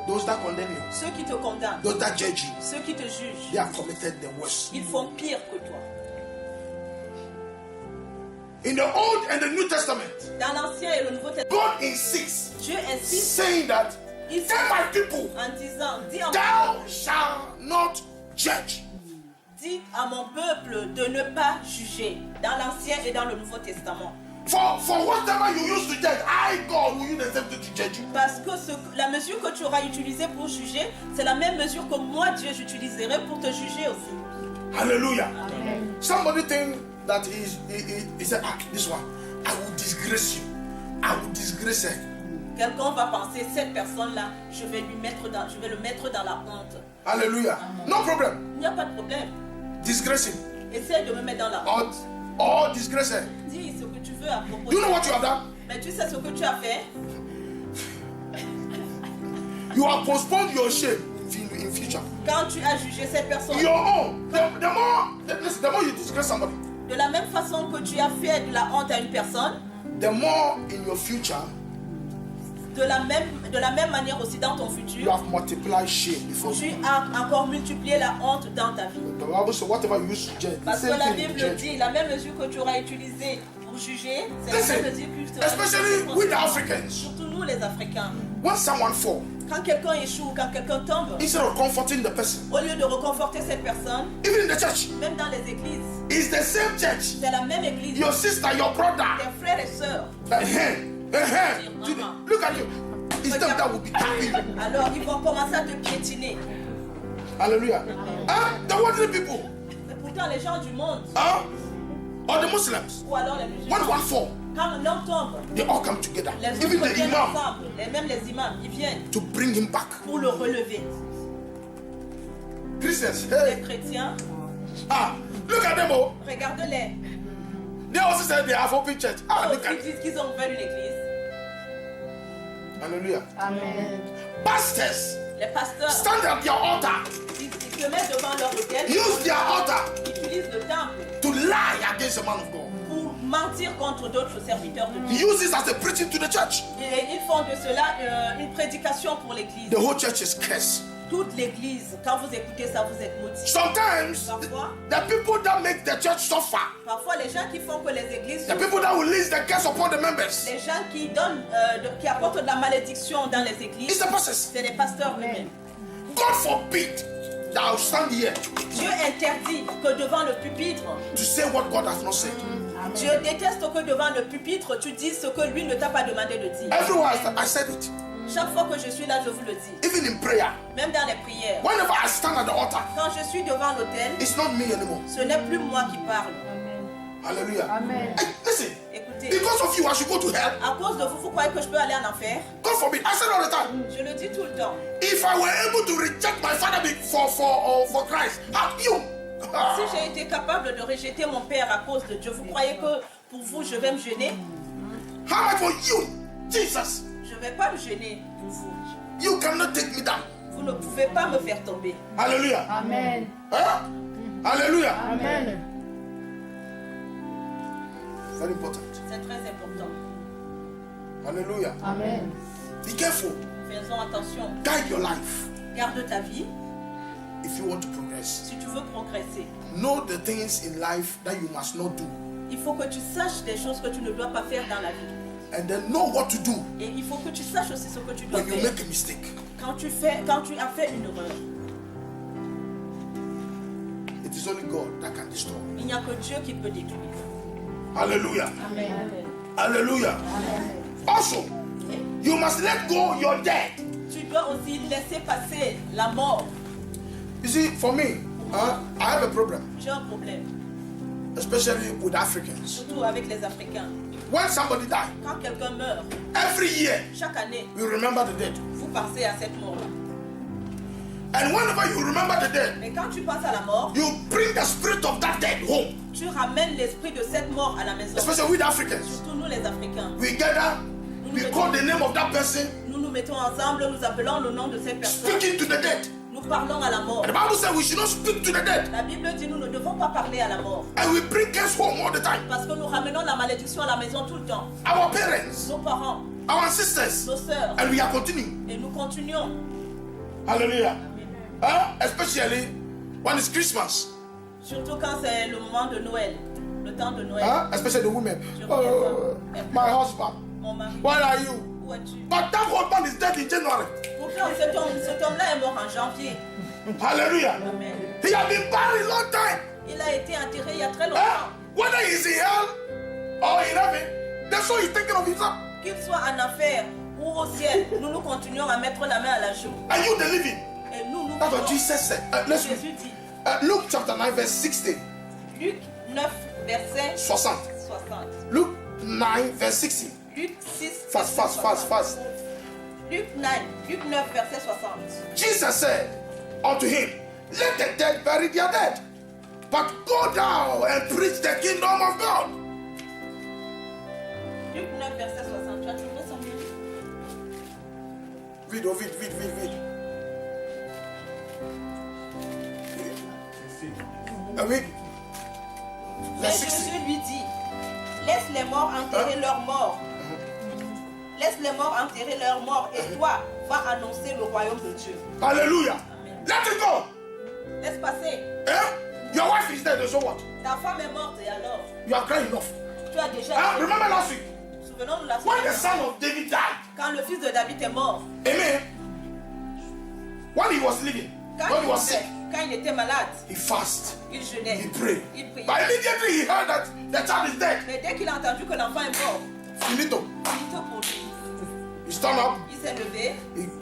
S1: those that condemn you,
S2: ceux qui te condamnent,
S1: those that judge you,
S2: ceux qui te jugent,
S1: they have committed the worst.
S2: ils font pire que toi.
S1: In the Old and the New Testament,
S2: Dans l'Ancien et le Nouveau Testament,
S1: God insists,
S2: Dieu insiste
S1: saying that,
S2: ici
S1: tell my people,
S2: en disant,
S1: thou shalt not judge.
S2: dis à mon peuple de ne pas juger. Dans l'Ancien et dans le Nouveau Testament.
S1: For whatever you used to judge, I, God, will use the same thing to judge you.
S2: Parce que la mesure que tu auras utilisée pour juger, c'est la même mesure que moi, Dieu, j'utiliserai pour te juger aussi.
S1: Hallelujah. Somebody think that he said, this one, I will disgrace you. I will disgrace her.
S2: Quelqu'un va penser, cette personne-là, je vais le mettre dans la honte.
S1: Hallelujah. No problem.
S2: Il n'y a pas de problème.
S1: Disgrace him.
S2: Essaye de me mettre dans la honte.
S1: Or disgrace her.
S2: Dis ce que tu veux à propos.
S1: Do you know what you have done?
S2: Mais tu sais ce que tu as fait?
S1: You have postponed your shame in future.
S2: Quand tu as jugé cette personne,
S1: Your own. The more you disgrace somebody,
S2: de la même façon que tu as fait de la honte à une personne,
S1: the more in your future
S2: de la même manière aussi dans ton
S1: you
S2: futur,
S1: have multiplied shame before
S2: tu
S1: you.
S2: as encore multiplié la honte dans ta vie.
S1: The Bible says whatever you use to judge, the
S2: Parce que
S1: same
S2: la
S1: thing you
S2: Bible
S1: judge.
S2: dit, la même mesure que tu auras utilisée pour juger, c'est la
S1: Listen,
S2: même mesure que tu auras
S1: especially
S2: utilisée pour
S1: with the
S2: juger.
S1: Africans,
S2: Surtout nous les Africains.
S1: when someone falls,
S2: Quand quelqu'un échoue, quand quelqu'un tombe,
S1: instead of comforting the person,
S2: au lieu de reconforter cette personne,
S1: even in the church,
S2: même dans les églises,
S1: it's the same church.
S2: c'est la même église.
S1: Your sister, your brother,
S2: Tes frères et sœurs.
S1: Look at you. It's them that will be tapping you.
S2: Alors ils vont commencer à te piétiner.
S1: Hallelujah. The worldly people,
S2: Mais pourtant les gens du monde,
S1: or the Muslims,
S2: ou alors les
S1: when
S2: musulmans,
S1: one fall,
S2: quand l'homme tombe,
S1: they all come together.
S2: les
S1: Even
S2: autres
S1: the
S2: viennent
S1: imam,
S2: ensemble, et même les imams, ils viennent
S1: to bring him back.
S2: pour le relever.
S1: Christians,
S2: Les
S1: hey,
S2: chrétiens,
S1: look at them all.
S2: regarde-les.
S1: They also say they have open church. Look at
S2: Ils disent qu'ils ont ouvert une église.
S1: Hallelujah.
S4: Amen.
S1: Pastors
S2: Les pasteurs,
S1: stand at their altar,
S2: ils se mettent devant leur autel,
S1: use their altar
S2: ils utilisent le temple
S1: to lie against the man of God.
S2: pour mentir contre d'autres serviteurs de
S1: He
S2: Dieu.
S1: uses it as a preaching to the church.
S2: Et ils font de cela une prédication pour l'église.
S1: The whole church is cursed.
S2: Toute l'église, quand vous écoutez ça, vous êtes maudits.
S1: Sometimes
S2: Parfois,
S1: the people that make the church suffer,
S2: parfois les gens qui font que les églises,
S1: the people that will release the curse upon the members,
S2: les gens qui donnent, qui apportent de la malédiction dans les
S1: it's
S2: églises,
S1: the pastors.
S2: c'est les pasteurs eux-mêmes.
S1: God forbid that I'll stand here
S2: Dieu interdit que devant le pupitre,
S1: to say what God has not said.
S2: Dieu déteste que devant le pupitre, tu dises ce que lui ne t'a pas demandé de dire.
S1: Everywhere I said it,
S2: Chaque fois que je suis là, je vous le dis.
S1: even in prayer.
S2: Même dans les prières.
S1: Whenever I stand at the altar,
S2: Quand je suis devant l'autel,
S1: it's not me anymore.
S2: ce n'est plus moi qui parle.
S1: Hallelujah.
S4: Amen.
S1: Hey, listen,
S2: Écoutez,
S1: because of you, I should go to hell.
S2: à cause de vous, vous croyez que je peux aller en enfer?
S1: God forbid. I said all the time.
S2: Je le dis tout le temps.
S1: If I were able to reject my father for Christ, how you?
S2: Si j'ai été capable de rejeter mon père à cause de Dieu, vous croyez que pour vous, je vais me gêner?
S1: How much for you, Jesus?
S2: Je ne vais pas me gêner pour vous.
S1: You cannot take me down.
S2: Vous ne pouvez pas me faire tomber.
S1: Hallelujah.
S4: Amen.
S1: Hallelujah.
S4: Amen.
S1: Very important.
S2: C'est très important.
S1: Hallelujah.
S4: Amen.
S1: Be careful.
S2: Faisons attention.
S1: Guide your life
S2: Garde ta vie
S1: if you want to progress.
S2: si tu veux progresser.
S1: Know the things in life that you must not do,
S2: Il faut que tu saches des choses que tu ne dois pas faire dans la vie.
S1: and then know what to do
S2: Et il faut que tu saches aussi ce que tu dois
S1: when you
S2: faire.
S1: make a mistake.
S2: Quand tu as fait une erreur,
S1: It is only God that can destroy.
S2: il n'y a que Dieu qui peut détruire.
S1: Hallelujah.
S4: Amen.
S1: Hallelujah. Also, you must let go your death.
S2: Tu dois aussi laisser passer la mort.
S1: You see, for me, I have a problem,
S2: J'ai un problème,
S1: especially with Africans.
S2: surtout avec les Africains.
S1: When somebody dies,
S2: Quand quelqu'un meurt,
S1: every year
S2: chaque année,
S1: we remember the dead.
S2: vous pensez à cette mort.
S1: And whenever you remember the dead,
S2: Mais quand tu penses à la mort,
S1: you bring the spirit of that dead home.
S2: tu ramènes l'esprit de cette mort à la maison.
S1: Especially with Africans.
S2: Surtout nous les Africains.
S1: We gather, we call the name of that person,
S2: Nous nous mettons ensemble, nous appelons le nom de cette personne.
S1: speaking to the dead.
S2: Nous nous parlons à la mort.
S1: And the Bible says we should not speak to the dead.
S2: La Bible dit nous ne devons pas parler à la mort.
S1: And we bring us home all the time.
S2: Parce que nous ramenons la malédiction à la maison tout le temps.
S1: Our parents,
S2: Nos parents,
S1: our sisters,
S2: nos sœurs.
S1: and we are continuing.
S2: Et nous continuons.
S1: Hallelujah. Especially when it's Christmas.
S2: Surtout quand c'est le moment de Noël. Le temps de Noël.
S1: Especially the women.
S2: Je
S1: Oh,
S2: reviens pas.
S1: my husband.
S2: Mon mari.
S1: Where are you?
S2: Où es-tu?
S1: But that husband is dead in January.
S2: Pourtant, cet homme-là est mort en janvier.
S1: Hallelujah.
S2: Amen.
S1: He has been buried a long time.
S2: Il a été enterré il y a très longtemps.
S1: Whether he's in hell or in heaven, that's what he's thinking of himself.
S2: Qu'il soit en enfer ou au ciel, nous continuons à mettre la main à la joue.
S1: Are you the living?
S2: Et nous
S1: That's what
S2: vivons.
S1: Jesus said. Let's read.
S2: Jésus dit,
S1: Luke chapter 9, verse 60.
S2: Luc 9, verset
S1: 60.
S2: 60.
S1: Luke 9, verse 60.
S2: Luc 6,
S1: Fast,
S2: verset
S1: fast, fast,
S2: 60.
S1: fast.
S2: Luc 9, verset 60.
S1: Jesus said unto him, let the dead bury their dead, but go down and preach the kingdom of God.
S2: Luc 9, verset 60. Tu as trouvé son livre?
S1: Read, oh, read. Read.
S2: Mais
S1: Verse 60.
S2: Jésus lui dit, laisse les morts enterrer leurs morts. Laisse les morts enterrer leurs morts et toi, va annoncer le royaume de Dieu.
S1: Hallelujah.
S2: Amen.
S1: Let it go.
S2: Laisse passer.
S1: Eh? Your wife is dead, so what?
S2: Ta femme est morte et alors?
S1: You are crying enough.
S2: Tu as déjà...
S1: Remember last week,
S2: Souvenons-nous la
S1: when the
S2: semaine
S1: son of David died,
S2: quand le fils de David est mort,
S1: amen, when he was living, when he was sick,
S2: quand il était malade,
S1: he fasted,
S2: il jeûnait.
S1: he prayed.
S2: Il priait.
S1: But immediately he heard that the child is dead.
S2: Mais dès qu'il a entendu que l'enfant est mort,
S1: Finito.
S2: il était pour lui.
S1: He stand up.
S2: Il s'est levé.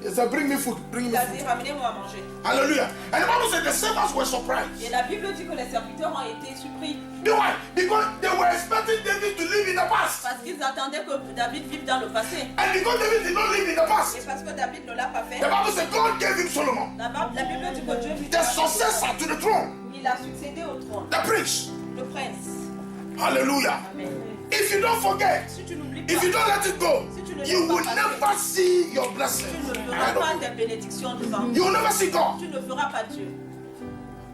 S1: He said, bring me food, bring
S2: Il
S1: me
S2: a
S1: food.
S2: dit, ramenez-moi à manger.
S1: Hallelujah. And the Bible said the servants were surprised.
S2: Et la Bible dit que les serviteurs ont été surpris
S1: Why? Because they were expecting David to live in the past.
S2: parce qu'ils attendaient que David vive dans le passé.
S1: And because David did not live in the
S2: Et
S1: past,
S2: parce que David ne l'a pas fait,
S1: the Bible said God gave him Solomon,
S2: la Bible dit que Dieu lui
S1: the successor to the throne,
S2: il a succédé au trône,
S1: the prince.
S2: le prince.
S1: Hallelujah.
S2: Amen.
S1: If you don't forget,
S2: Si tu n'oublies pas,
S1: if you don't let it go,
S2: Si tu ne
S1: you
S2: laisses
S1: will
S2: pas
S1: never see your blessing.
S2: tu ne feras pas des bénédictions devant
S1: You
S2: Dieu.
S1: will never see God.
S2: Tu ne feras pas Dieu.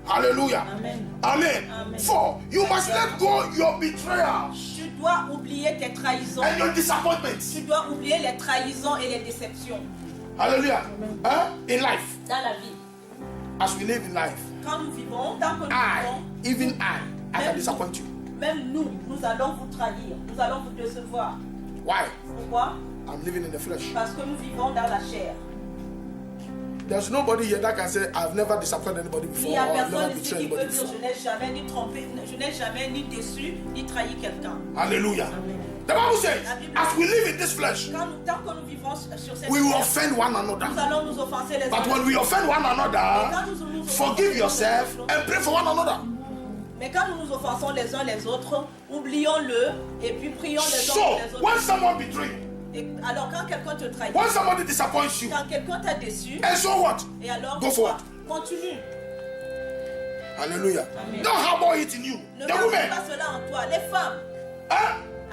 S1: Hallelujah.
S2: Amen.
S1: Amen.
S2: Amen.
S1: 4. You must let go your betrayals
S2: Tu dois oublier tes trahisons.
S1: and your disappointments.
S2: Tu dois oublier les trahisons et les déceptions
S1: Hallelujah. In life,
S2: dans la vie.
S1: as we live in life,
S2: Quand nous vivons, tant que nous
S1: even
S2: vivons,
S1: I can disappoint you.
S2: même nous, nous allons vous trahir. Nous allons vous décevoir.
S1: Why?
S2: Pourquoi?
S1: I'm living in the flesh.
S2: Parce que nous vivons dans la chair.
S1: There's nobody here that can say, I've never disappointed anybody
S2: Il
S1: before,
S2: n'y a
S1: or I've never
S2: personne ici
S1: betrayed
S2: qui peut
S1: anybody
S2: dire
S1: before.
S2: je n'ai jamais ni trompé, je n'ai jamais ni déçu, ni trahi quelqu'un.
S1: Hallelujah. The Bible says, as we live in this flesh,
S2: Tant que nous vivons sur cette
S1: we will
S2: terre,
S1: offend one
S2: nous
S1: another.
S2: allons nous offenser les
S1: But
S2: uns.
S1: when we offend one another, forgive yourself and pray for one another.
S2: Mais quand nous nous offensons les uns les autres, oublions-le et puis prions les uns
S1: So,
S2: pour les autres.
S1: when someone betrays you,
S2: Et alors quand quelqu'un te trahit,
S1: when somebody disappoints you,
S2: quand quelqu'un t'a déçu,
S1: and so what?
S2: et alors
S1: Go forward.
S2: continue.
S1: Hallelujah.
S2: Amen.
S1: Don't harbor it in you.
S2: Ne
S1: The
S2: garde
S1: women,
S2: pas cela en toi. Les femmes,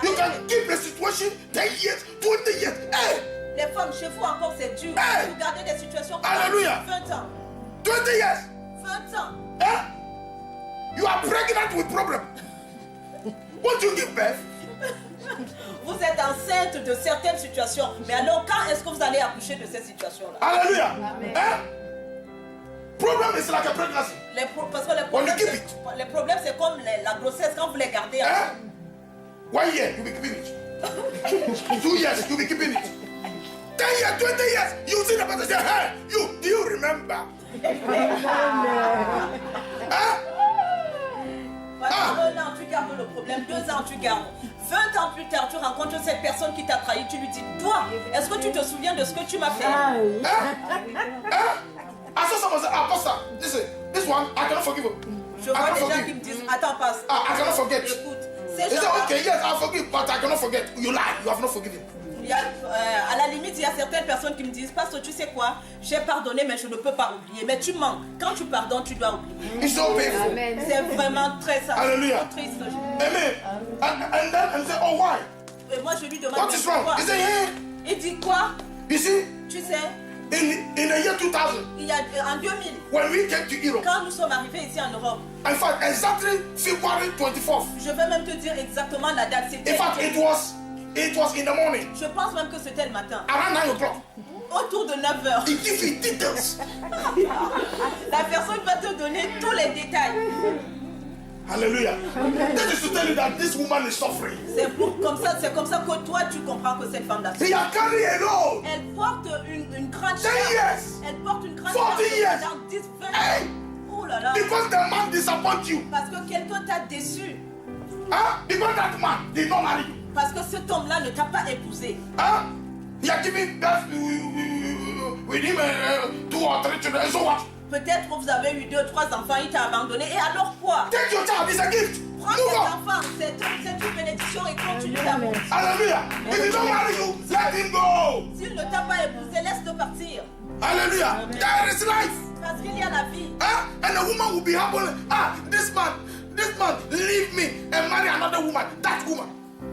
S1: you can keep a situation 10 years, 20 years. Hey,
S2: les femmes, chez vous encore c'est dur.
S1: Hey.
S2: Vous gardez des situations
S1: Hallelujah.
S2: 20 ans.
S1: 20 years.
S2: 20 ans.
S1: You are pregnant with problem. Won't you give birth?
S2: Vous êtes enceinte de certaines situations. Mais alors quand est-ce que vous allez accoucher de ces situations-là?
S1: Hallelujah. Problem is like a pregnancy.
S2: Parce que les problèmes, c'est comme la grossesse quand vous les gardez.
S1: 1 year, you'll be keeping it. 2 years, you'll be keeping it. 10 years, 20 years, you see the person say, hey, do you remember?
S2: Pendant 1 an, tu gardes le problème. 2 ans, tu gardes. 20 ans plus tard, tu rencontres cette personne qui t'a trahi. Tu lui dis, toi, est-ce que tu te souviens de ce que tu m'as fait?
S1: I saw someone say, Pastor, this one, I cannot forgive him.
S2: Je vois des gens qui me disent, attends, passe.
S1: I cannot forget.
S2: Écoute,
S1: He
S2: ces
S1: said,
S2: gens-là,
S1: okay, yes, I forgive, but I cannot forget. You lie, you have not forgiven.
S2: à la limite, il y a certaines personnes qui me disent, Pasteur, tu sais quoi, j'ai pardonné, mais je ne peux pas oublier. Mais tu mens. Quand tu pardonnes, tu dois oublier.
S1: It's so painful.
S2: C'est vraiment très ça.
S1: Hallelujah.
S2: Triste.
S1: Amen. And then say, oh, why?
S2: Et moi, je lui demande,
S1: What is wrong?
S2: pourquoi?
S1: He said, yeah.
S2: Il dit quoi?
S1: You see,
S2: Tu sais,
S1: In the year 2000,
S2: Il y a en 2000,
S1: when we came to Europe,
S2: quand nous sommes arrivés ici en Europe,
S1: in fact, exactly February 24th,
S2: je vais même te dire exactement la date. C'était,
S1: in fact, it was in the morning,
S2: je pense même que c'était le matin,
S1: around 9 o'clock.
S2: autour de 9h.
S1: It gives you details.
S2: La personne va te donner tous les détails.
S1: Hallelujah. That is to tell you that this woman is suffering.
S2: C'est comme ça que toi tu comprends que cette femme-là.
S1: He has carried a load.
S2: Elle porte une grande
S1: 10
S2: charge.
S1: years.
S2: Elle porte une grande
S1: 40
S2: charge
S1: years.
S2: pendant 10, 20
S1: Hey.
S2: Oh là là.
S1: Because the man disappointed you.
S2: Parce que quelqu'un t'a déçu.
S1: Huh? Because that man did not marry you.
S2: Parce que cet homme-là ne t'a pas épousé.
S1: Huh? He has given birth with him 2 or 3 children. So what?
S2: Peut-être que vous avez eu 2, 3 enfants, il t'a abandonné. Et alors quoi?
S1: Take your child. It's a gift.
S2: Prends
S1: Move
S2: tes
S1: on.
S2: enfants, c'est une bénédiction et continue d'amour.
S1: Hallelujah. If he don't marry you, let him go.
S2: S'il ne t'a pas épousé, laisse-le partir.
S1: Hallelujah. There is life.
S2: Parce qu'il y a la vie.
S1: Huh? And a woman will be happy. This man, leave me and marry another woman. That woman.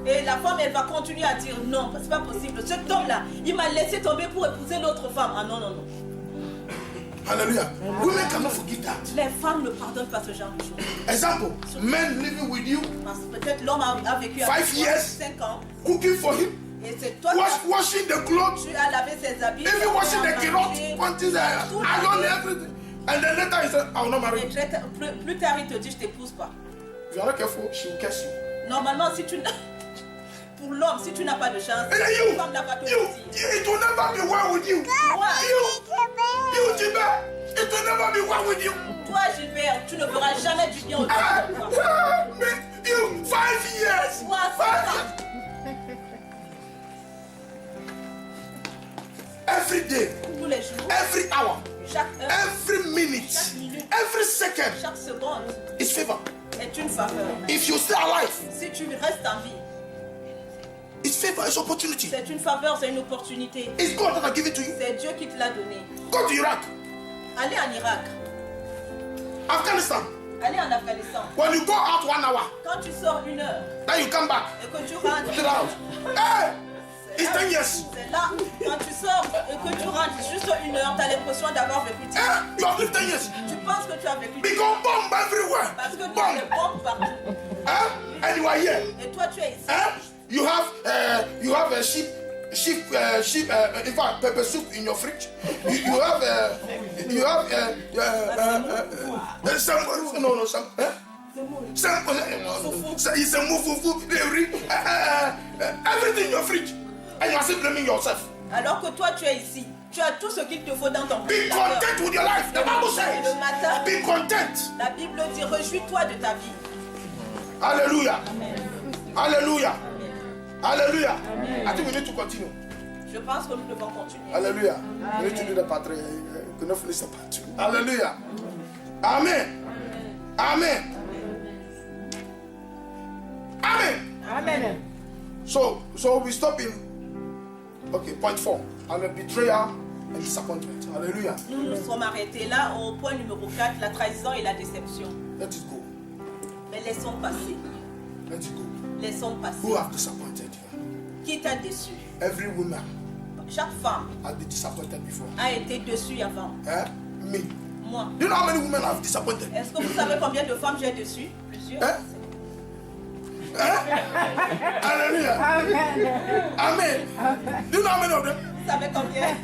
S2: Et la femme, elle va continuer à dire non, c'est pas possible. Cet homme-là, il m'a laissé tomber pour épouser l'autre femme. Ah non, non, non.
S1: Hallelujah. Women cannot forgive that.
S2: Les femmes ne pardonnent pas ce genre de choses.
S1: Example, men living with you,
S2: Parce que peut-être l'homme a vécu avec
S1: 5
S2: toi
S1: years.
S2: 5 ans.
S1: cooking for him,
S2: Et c'est toi
S1: washing the clothes,
S2: tu as lavé ses habits.
S1: even washing the
S2: tu as mangé,
S1: carrot, wanting the
S2: tout
S1: iron,
S2: lavé.
S1: everything. And then later he said, I will not marry
S2: Et
S1: you.
S2: plus tard, il te dit, je t'épouse pas.
S1: If you are not careful, she will curse you.
S2: Normalement, si tu n'as... Pour l'homme, si tu n'as pas de chance,
S1: And then
S2: la femme n'a pas de
S1: you, it will never be well with you.
S2: Moi,
S1: You, Jibba, it will never be well with you.
S2: toi, Gilbert, tu ne feras jamais du bien au
S1: Ah,
S2: monde.
S1: me, you, 5 years.
S2: Moi,
S1: 5
S2: 5
S1: years.
S2: ans.
S1: Every day,
S2: Tous les jours,
S1: every hour,
S2: chaque heure,
S1: every minute,
S2: chaque minute,
S1: every second
S2: chaque seconde
S1: is favor.
S2: est une faveur.
S1: If you stay alive,
S2: Si tu restes en vie,
S1: it's favor, it's opportunity.
S2: c'est une faveur, c'est une opportunité.
S1: It's God that has given it to you.
S2: C'est Dieu qui te l'a donné.
S1: Go to Iraq,
S2: Allez en Irak,
S1: Afghanistan.
S2: allez en Afghanistan.
S1: When you go out 1 hour,
S2: Quand tu sors 1 heure
S1: then you come back
S2: et que tu rentres,
S1: to the house. Hey, it's 10 years.
S2: c'est là, quand tu sors et que tu rentres juste 1 heure, tu as l'impression d'avoir vécu 10 ans.
S1: You have lived 10 years.
S2: Tu penses que tu as vécu 10 ans
S1: Become bomb everywhere.
S2: parce que tu as des
S1: Bomb.
S2: bombes partout.
S1: And you are here.
S2: Et toi, tu es ici.
S1: You have a sheep. In fact, pepper soup in your fridge. You have some. It's a mufufu. Everything in your fridge, and you are still blaming yourself.
S2: Alors que toi, tu es ici. Tu as tout ce qu'il te faut dans ton
S1: Be content with your life. The Bible
S2: Le
S1: says,
S2: matin,
S1: be content.
S2: la Bible dit réjouis-toi de ta vie.
S1: Hallelujah. Hallelujah. Hallelujah. I think we need to continue.
S2: Je pense que nous devons continuer.
S1: Hallelujah. We need to do the part 3. We cannot finish the part 2. Hallelujah. Amen. Amen. Amen.
S5: Amen.
S1: So we stop in point 4. And the betrayal and disappointment. Hallelujah.
S2: Nous nous sommes arrêtés là au point numéro 4, la trahison et la déception.
S1: Let it go.
S2: Mais laissons passer.
S1: Let it go.
S2: Laissons passer.
S1: Who have disappointed you?
S2: Qui t'a déçu?
S1: Every woman
S2: Chaque femme
S1: has been disappointed before.
S2: a été déçue avant.
S1: Me.
S2: Moi.
S1: Do you know how many women have disappointed?
S2: Est-ce que vous savez combien de femmes j'ai déçues? Plusieurs.
S1: Hallelujah. Amen. Do you know how many of them?
S2: Vous savez combien?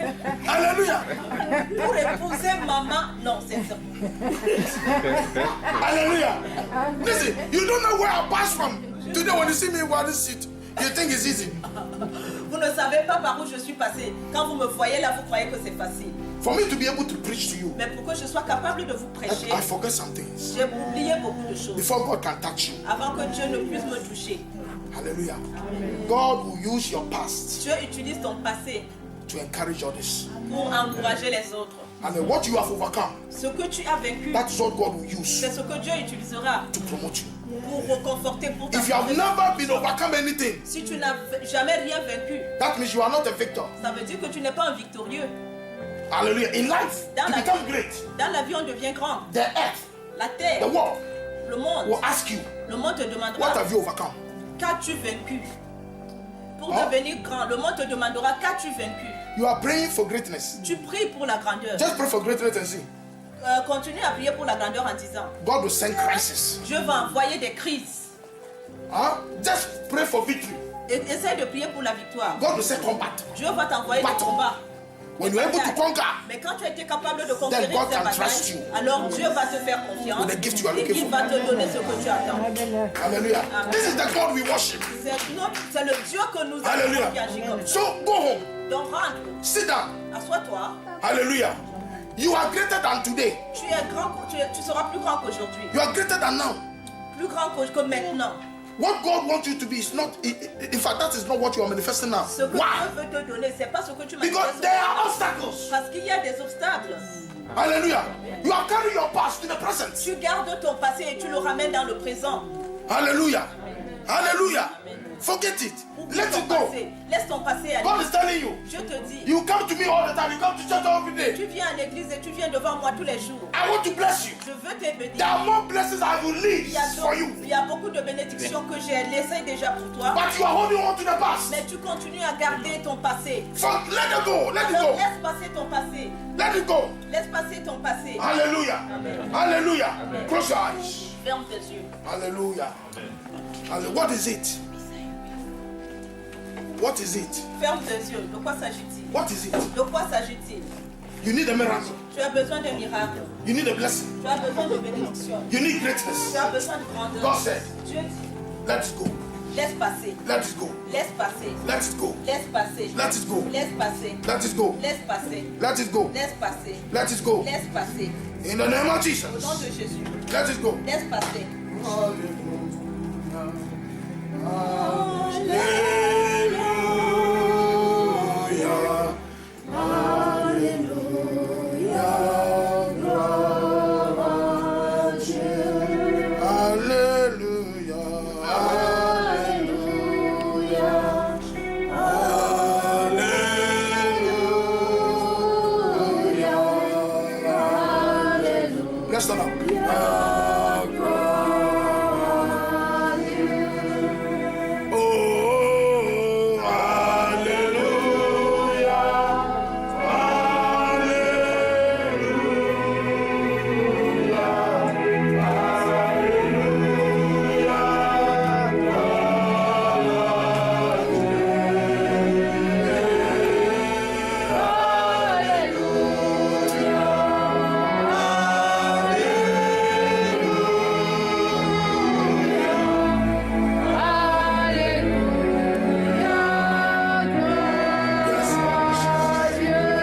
S1: Hallelujah.
S2: Pour épouser maman, non, c'est ça.
S1: Hallelujah. Listen, you don't know where I pass from. Today when you see me wear this seat, you think it's easy.
S2: Vous ne savez pas par où je suis passée. Quand vous me voyez là, vous croyez que c'est facile.
S1: For me to be able to preach to you,
S2: Mais pour que je sois capable de vous prêcher,
S1: I forget some things.
S2: j'ai oublié beaucoup de choses.
S1: Before God can touch you.
S2: Avant que Dieu ne puisse me toucher.
S1: Hallelujah. God will use your past
S2: Dieu utilise ton passé
S1: to encourage others.
S2: pour encourager les autres.
S1: And then what you have overcome,
S2: Ce que tu as vécu,
S1: that's what God will use
S2: c'est ce que Dieu utilisera
S1: to promote you.
S2: pour reconforter, pour
S1: If you have
S2: t'encourager.
S1: never been overcome anything,
S2: Si tu n'as jamais rien vaincu,
S1: that means you are not a victor.
S2: ça veut dire que tu n'es pas un victorieux.
S1: Hallelujah. In life,
S2: Dans
S1: to
S2: la
S1: become
S2: vie.
S1: great,
S2: Dans la vie, on devient grand.
S1: the earth,
S2: La terre,
S1: the world
S2: le monde,
S1: will ask you,
S2: le monde te
S1: what
S2: demandera
S1: have you overcome?
S2: qu'as-tu vaincu. Pour devenir grand, le monde te demandera qu'as-tu vaincu.
S1: You are praying for greatness.
S2: Tu pries pour la grandeur.
S1: Just pray for greatness and see.
S2: Continue à prier pour la grandeur en disant
S1: God will send crisis.
S2: Dieu va envoyer des crises.
S1: Just pray for victory.
S2: Essaye de prier pour la victoire.
S1: God will send combat.
S2: Dieu va t'envoyer des combats.
S1: When you're able to conquer,
S2: mais quand tu as été capable de conquérir
S1: then God
S2: ces
S1: can trust
S2: batailles,
S1: you.
S2: alors Dieu va te faire confiance
S1: With the gift you are
S2: et
S1: looking
S2: il
S1: for.
S2: va te donner ce que tu attends.
S1: Hallelujah.
S2: Amen.
S1: This is the God we worship.
S2: C'est le Dieu que nous
S1: Hallelujah.
S2: avons qui agit comme ça.
S1: So go home.
S2: Donc rentre,
S1: Sit down.
S2: assois-toi.
S1: Hallelujah. You are greater than today.
S2: Tu seras plus grand qu'aujourd'hui.
S1: You are greater than now.
S2: Plus grand que maintenant.
S1: What God wants you to be is not, in fact, that is not what you are manifesting now.
S2: Ce que
S1: Why?
S2: Dieu veut te donner, c'est pas ce que tu
S1: Because
S2: manifestes.
S1: there are obstacles.
S2: Parce qu'il y a des obstacles.
S1: Hallelujah. You are carrying your past in the present.
S2: Tu gardes ton passé et tu le ramènes dans le présent.
S1: Hallelujah. Hallelujah. Forget it.
S2: Oublie
S1: Let
S2: ton
S1: it go.
S2: passé. Laisse ton passé aller.
S1: God is telling you.
S2: Je te dis,
S1: You come to me all the time. You come to church every day.
S2: tu viens à l'église et tu viens devant moi tous les jours.
S1: I want to bless you.
S2: Je veux te bénir.
S1: There are more blessings I will
S2: Il
S1: leave
S2: y a
S1: for you.
S2: beaucoup de bénédictions que j'ai laissées déjà pour toi.
S1: But you are holding on to the past.
S2: Mais tu continues à garder ton passé.
S1: So let it go. Let it
S2: Alors
S1: go.
S2: laisse passer ton passé.
S1: Let it go.
S2: Laisse passer ton passé.
S1: Hallelujah. Hallelujah. Close your eyes.
S2: Ferme tes yeux.
S1: Hallelujah. What is it? What is it?
S2: Ferme tes yeux. De quoi s'agit-il?
S1: What is it?
S2: De quoi s'agit-il?
S1: You need a miracle.
S2: Tu as besoin d'un miracle.
S1: You need a blessing.
S2: Tu as besoin de bénédiction.
S1: You need greatness.
S2: Tu as besoin de grandeur.
S1: God said,
S2: Dieu dit,
S1: let it go.
S2: laisse passer.
S1: Let it go.
S2: Laisse passer.
S1: Let it go.
S2: Laisse passer.
S1: Let it go.
S2: Laisse passer.
S1: Let it go.
S2: Laisse passer.
S1: Let it go.
S2: Laisse passer.
S1: Let it go.
S2: Laisse passer.
S1: In the name of
S2: Au nom
S1: Jesus.
S2: de Jésus.
S1: Let it go.
S2: Laisse passer.
S1: Hallelujah. Let's stand up. Oh,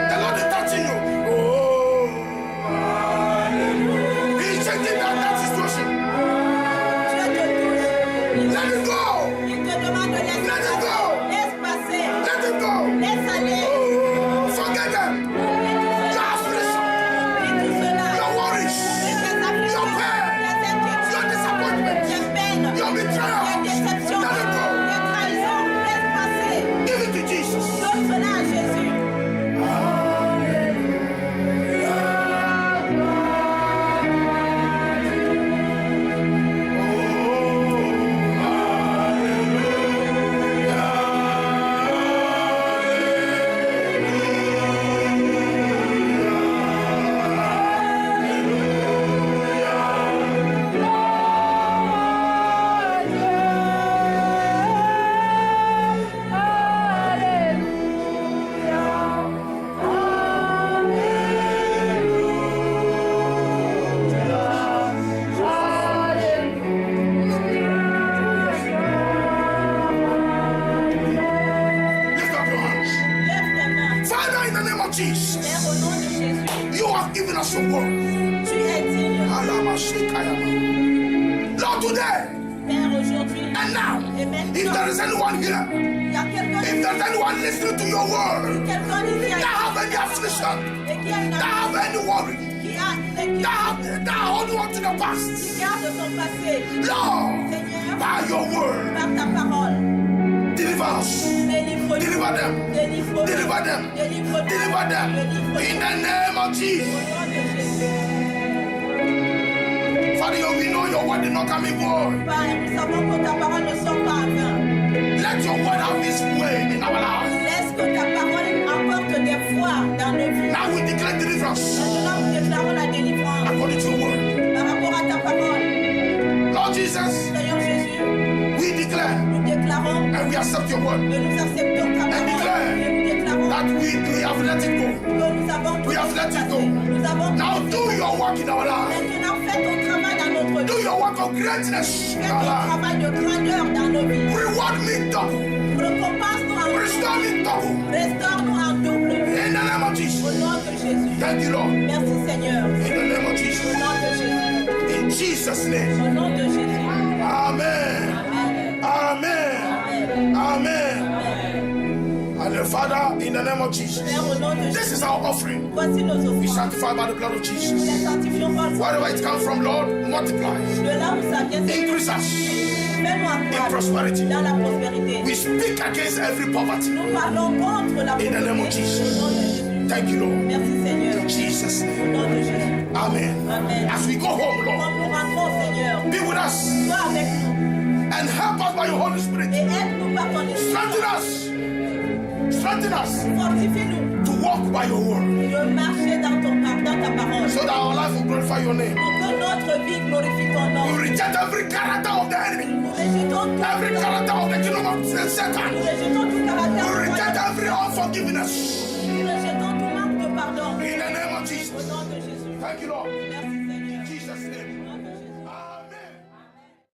S1: the Lord is touching you. Oh, He's changing that situation.
S2: Dieu te touche.
S1: Let it go.
S2: Il te demande de laisser
S1: Let it go.
S2: Laisse passer.
S1: Let it go.
S2: Laisse aller.
S1: Oh, forget them. Your affliction,
S2: Oublie tout cela.
S1: your worries, your pain, your disappointment,
S2: Tes peines.
S1: your betrayal.
S2: Tes déceptions.
S1: Let it go.
S2: Tes trahisons. Laisse passer.
S1: Give it to Jesus.
S2: Donne cela à Jésus.
S1: Lift up your hands.
S2: Lève tes mains.
S1: Father, in the name of
S2: Père,
S1: Jesus,
S2: au nom de Jésus.
S1: you have given us your word.
S2: Tu es digne.
S1: Lord, today
S2: Père, aujourd'hui.
S1: and now,
S2: Et
S1: if there
S2: maintenant.
S1: is anyone here,
S2: Il y a quelqu'un
S1: if there's anyone listening to your word,
S2: quelqu'un ici
S1: that have any affliction,
S2: et qui a une
S1: that have any worry,
S2: qui
S1: that hold on to the past,
S2: garde son passé.
S1: Lord,
S2: Seigneur,
S1: by your word,
S2: par ta parole,
S1: deliver us,
S2: délivre-nous.
S1: deliver them,
S2: Délivre-nous.
S1: deliver them,
S2: Délivre-nous.
S1: deliver them, in the name of Jesus.
S2: Au nom de Jésus.
S1: Father, we know your word is not coming void.
S2: Père, nous savons que ta parole ne sort pas en vain.
S1: Let your word have its way deliverance
S2: Maintenant, nous déclarons la délivrance
S1: according to your word.
S2: par rapport à ta parole.
S1: Lord Jesus,
S2: Seigneur Jésus,
S1: we declare
S2: nous déclarons
S1: and we accept your word
S2: que nous acceptons ta parole. Et nous déclarons
S1: that we have let it go.
S2: que nous avons tout
S1: We have let it go.
S2: Nous avons
S1: Now
S2: tout
S1: do your work in our life.
S2: Maintenant, fais ton travail dans notre
S1: Do
S2: vie.
S1: your work of greatness in
S2: Fais
S1: our
S2: ton
S1: life.
S2: travail de grandeur dans nos vies.
S1: Reward me double.
S2: Recompense-nous en
S1: Restore me double.
S2: Restaure-nous en double.
S1: In the name of
S2: Au
S1: Jesus.
S2: nom de Jésus.
S1: Thank you, Lord.
S2: Merci Seigneur.
S1: In the name of
S2: Au
S1: Jesus.
S2: nom de Jésus.
S1: In Jesus' name.
S2: Au nom de Jésus.
S1: Amen.
S2: Amen.
S1: Amen. Amen. And the Father, in the name of Jesus.
S2: Père, au nom de
S1: This
S2: Jésus.
S1: is our offering.
S2: Voici nos
S1: We
S2: offrandes.
S1: sanctify by the blood of
S2: Nous
S1: Jesus.
S2: les sanctifions par le sang.
S1: Wherever it comes from, Lord, multiply.
S2: De là où ça vient, c'est
S1: Increase us
S2: fais-nous
S1: in
S2: accroître
S1: prosperity.
S2: dans la prospérité.
S1: We speak against every poverty.
S2: Nous parlons contre la
S1: In the name of
S2: pauvreté.
S1: Jesus.
S2: Au nom de Jésus.
S1: Thank you, Lord.
S2: Merci Seigneur.
S1: In Jesus'
S2: Au
S1: name.
S2: nom de Jésus.
S1: Amen.
S2: Amen.
S1: As we go home, Lord,
S2: Quand nous rentrons, Seigneur,
S1: be with us
S2: sois avec nous
S1: and help us by your Holy Spirit.
S2: et aide-nous par ton esprit.
S1: Strengthen us. Strengthen us
S2: Fortifie-nous
S1: to walk by your word
S2: de marcher dans ta parole.
S1: so that our life will glorify your name.
S2: Pour que notre vie glorifie ton nom.
S1: We reject every character of the enemy,
S2: Nous rejetons tout
S1: every character of the kingdom of
S2: Nous
S1: Satan.
S2: rejetons tout caractère.
S1: We reject every unforgiveness
S2: Nous rejetons tout manque de pardon.
S1: in the name of
S2: Au
S1: Jesus.
S2: nom de Jésus.
S1: Thank you, Lord.
S2: Merci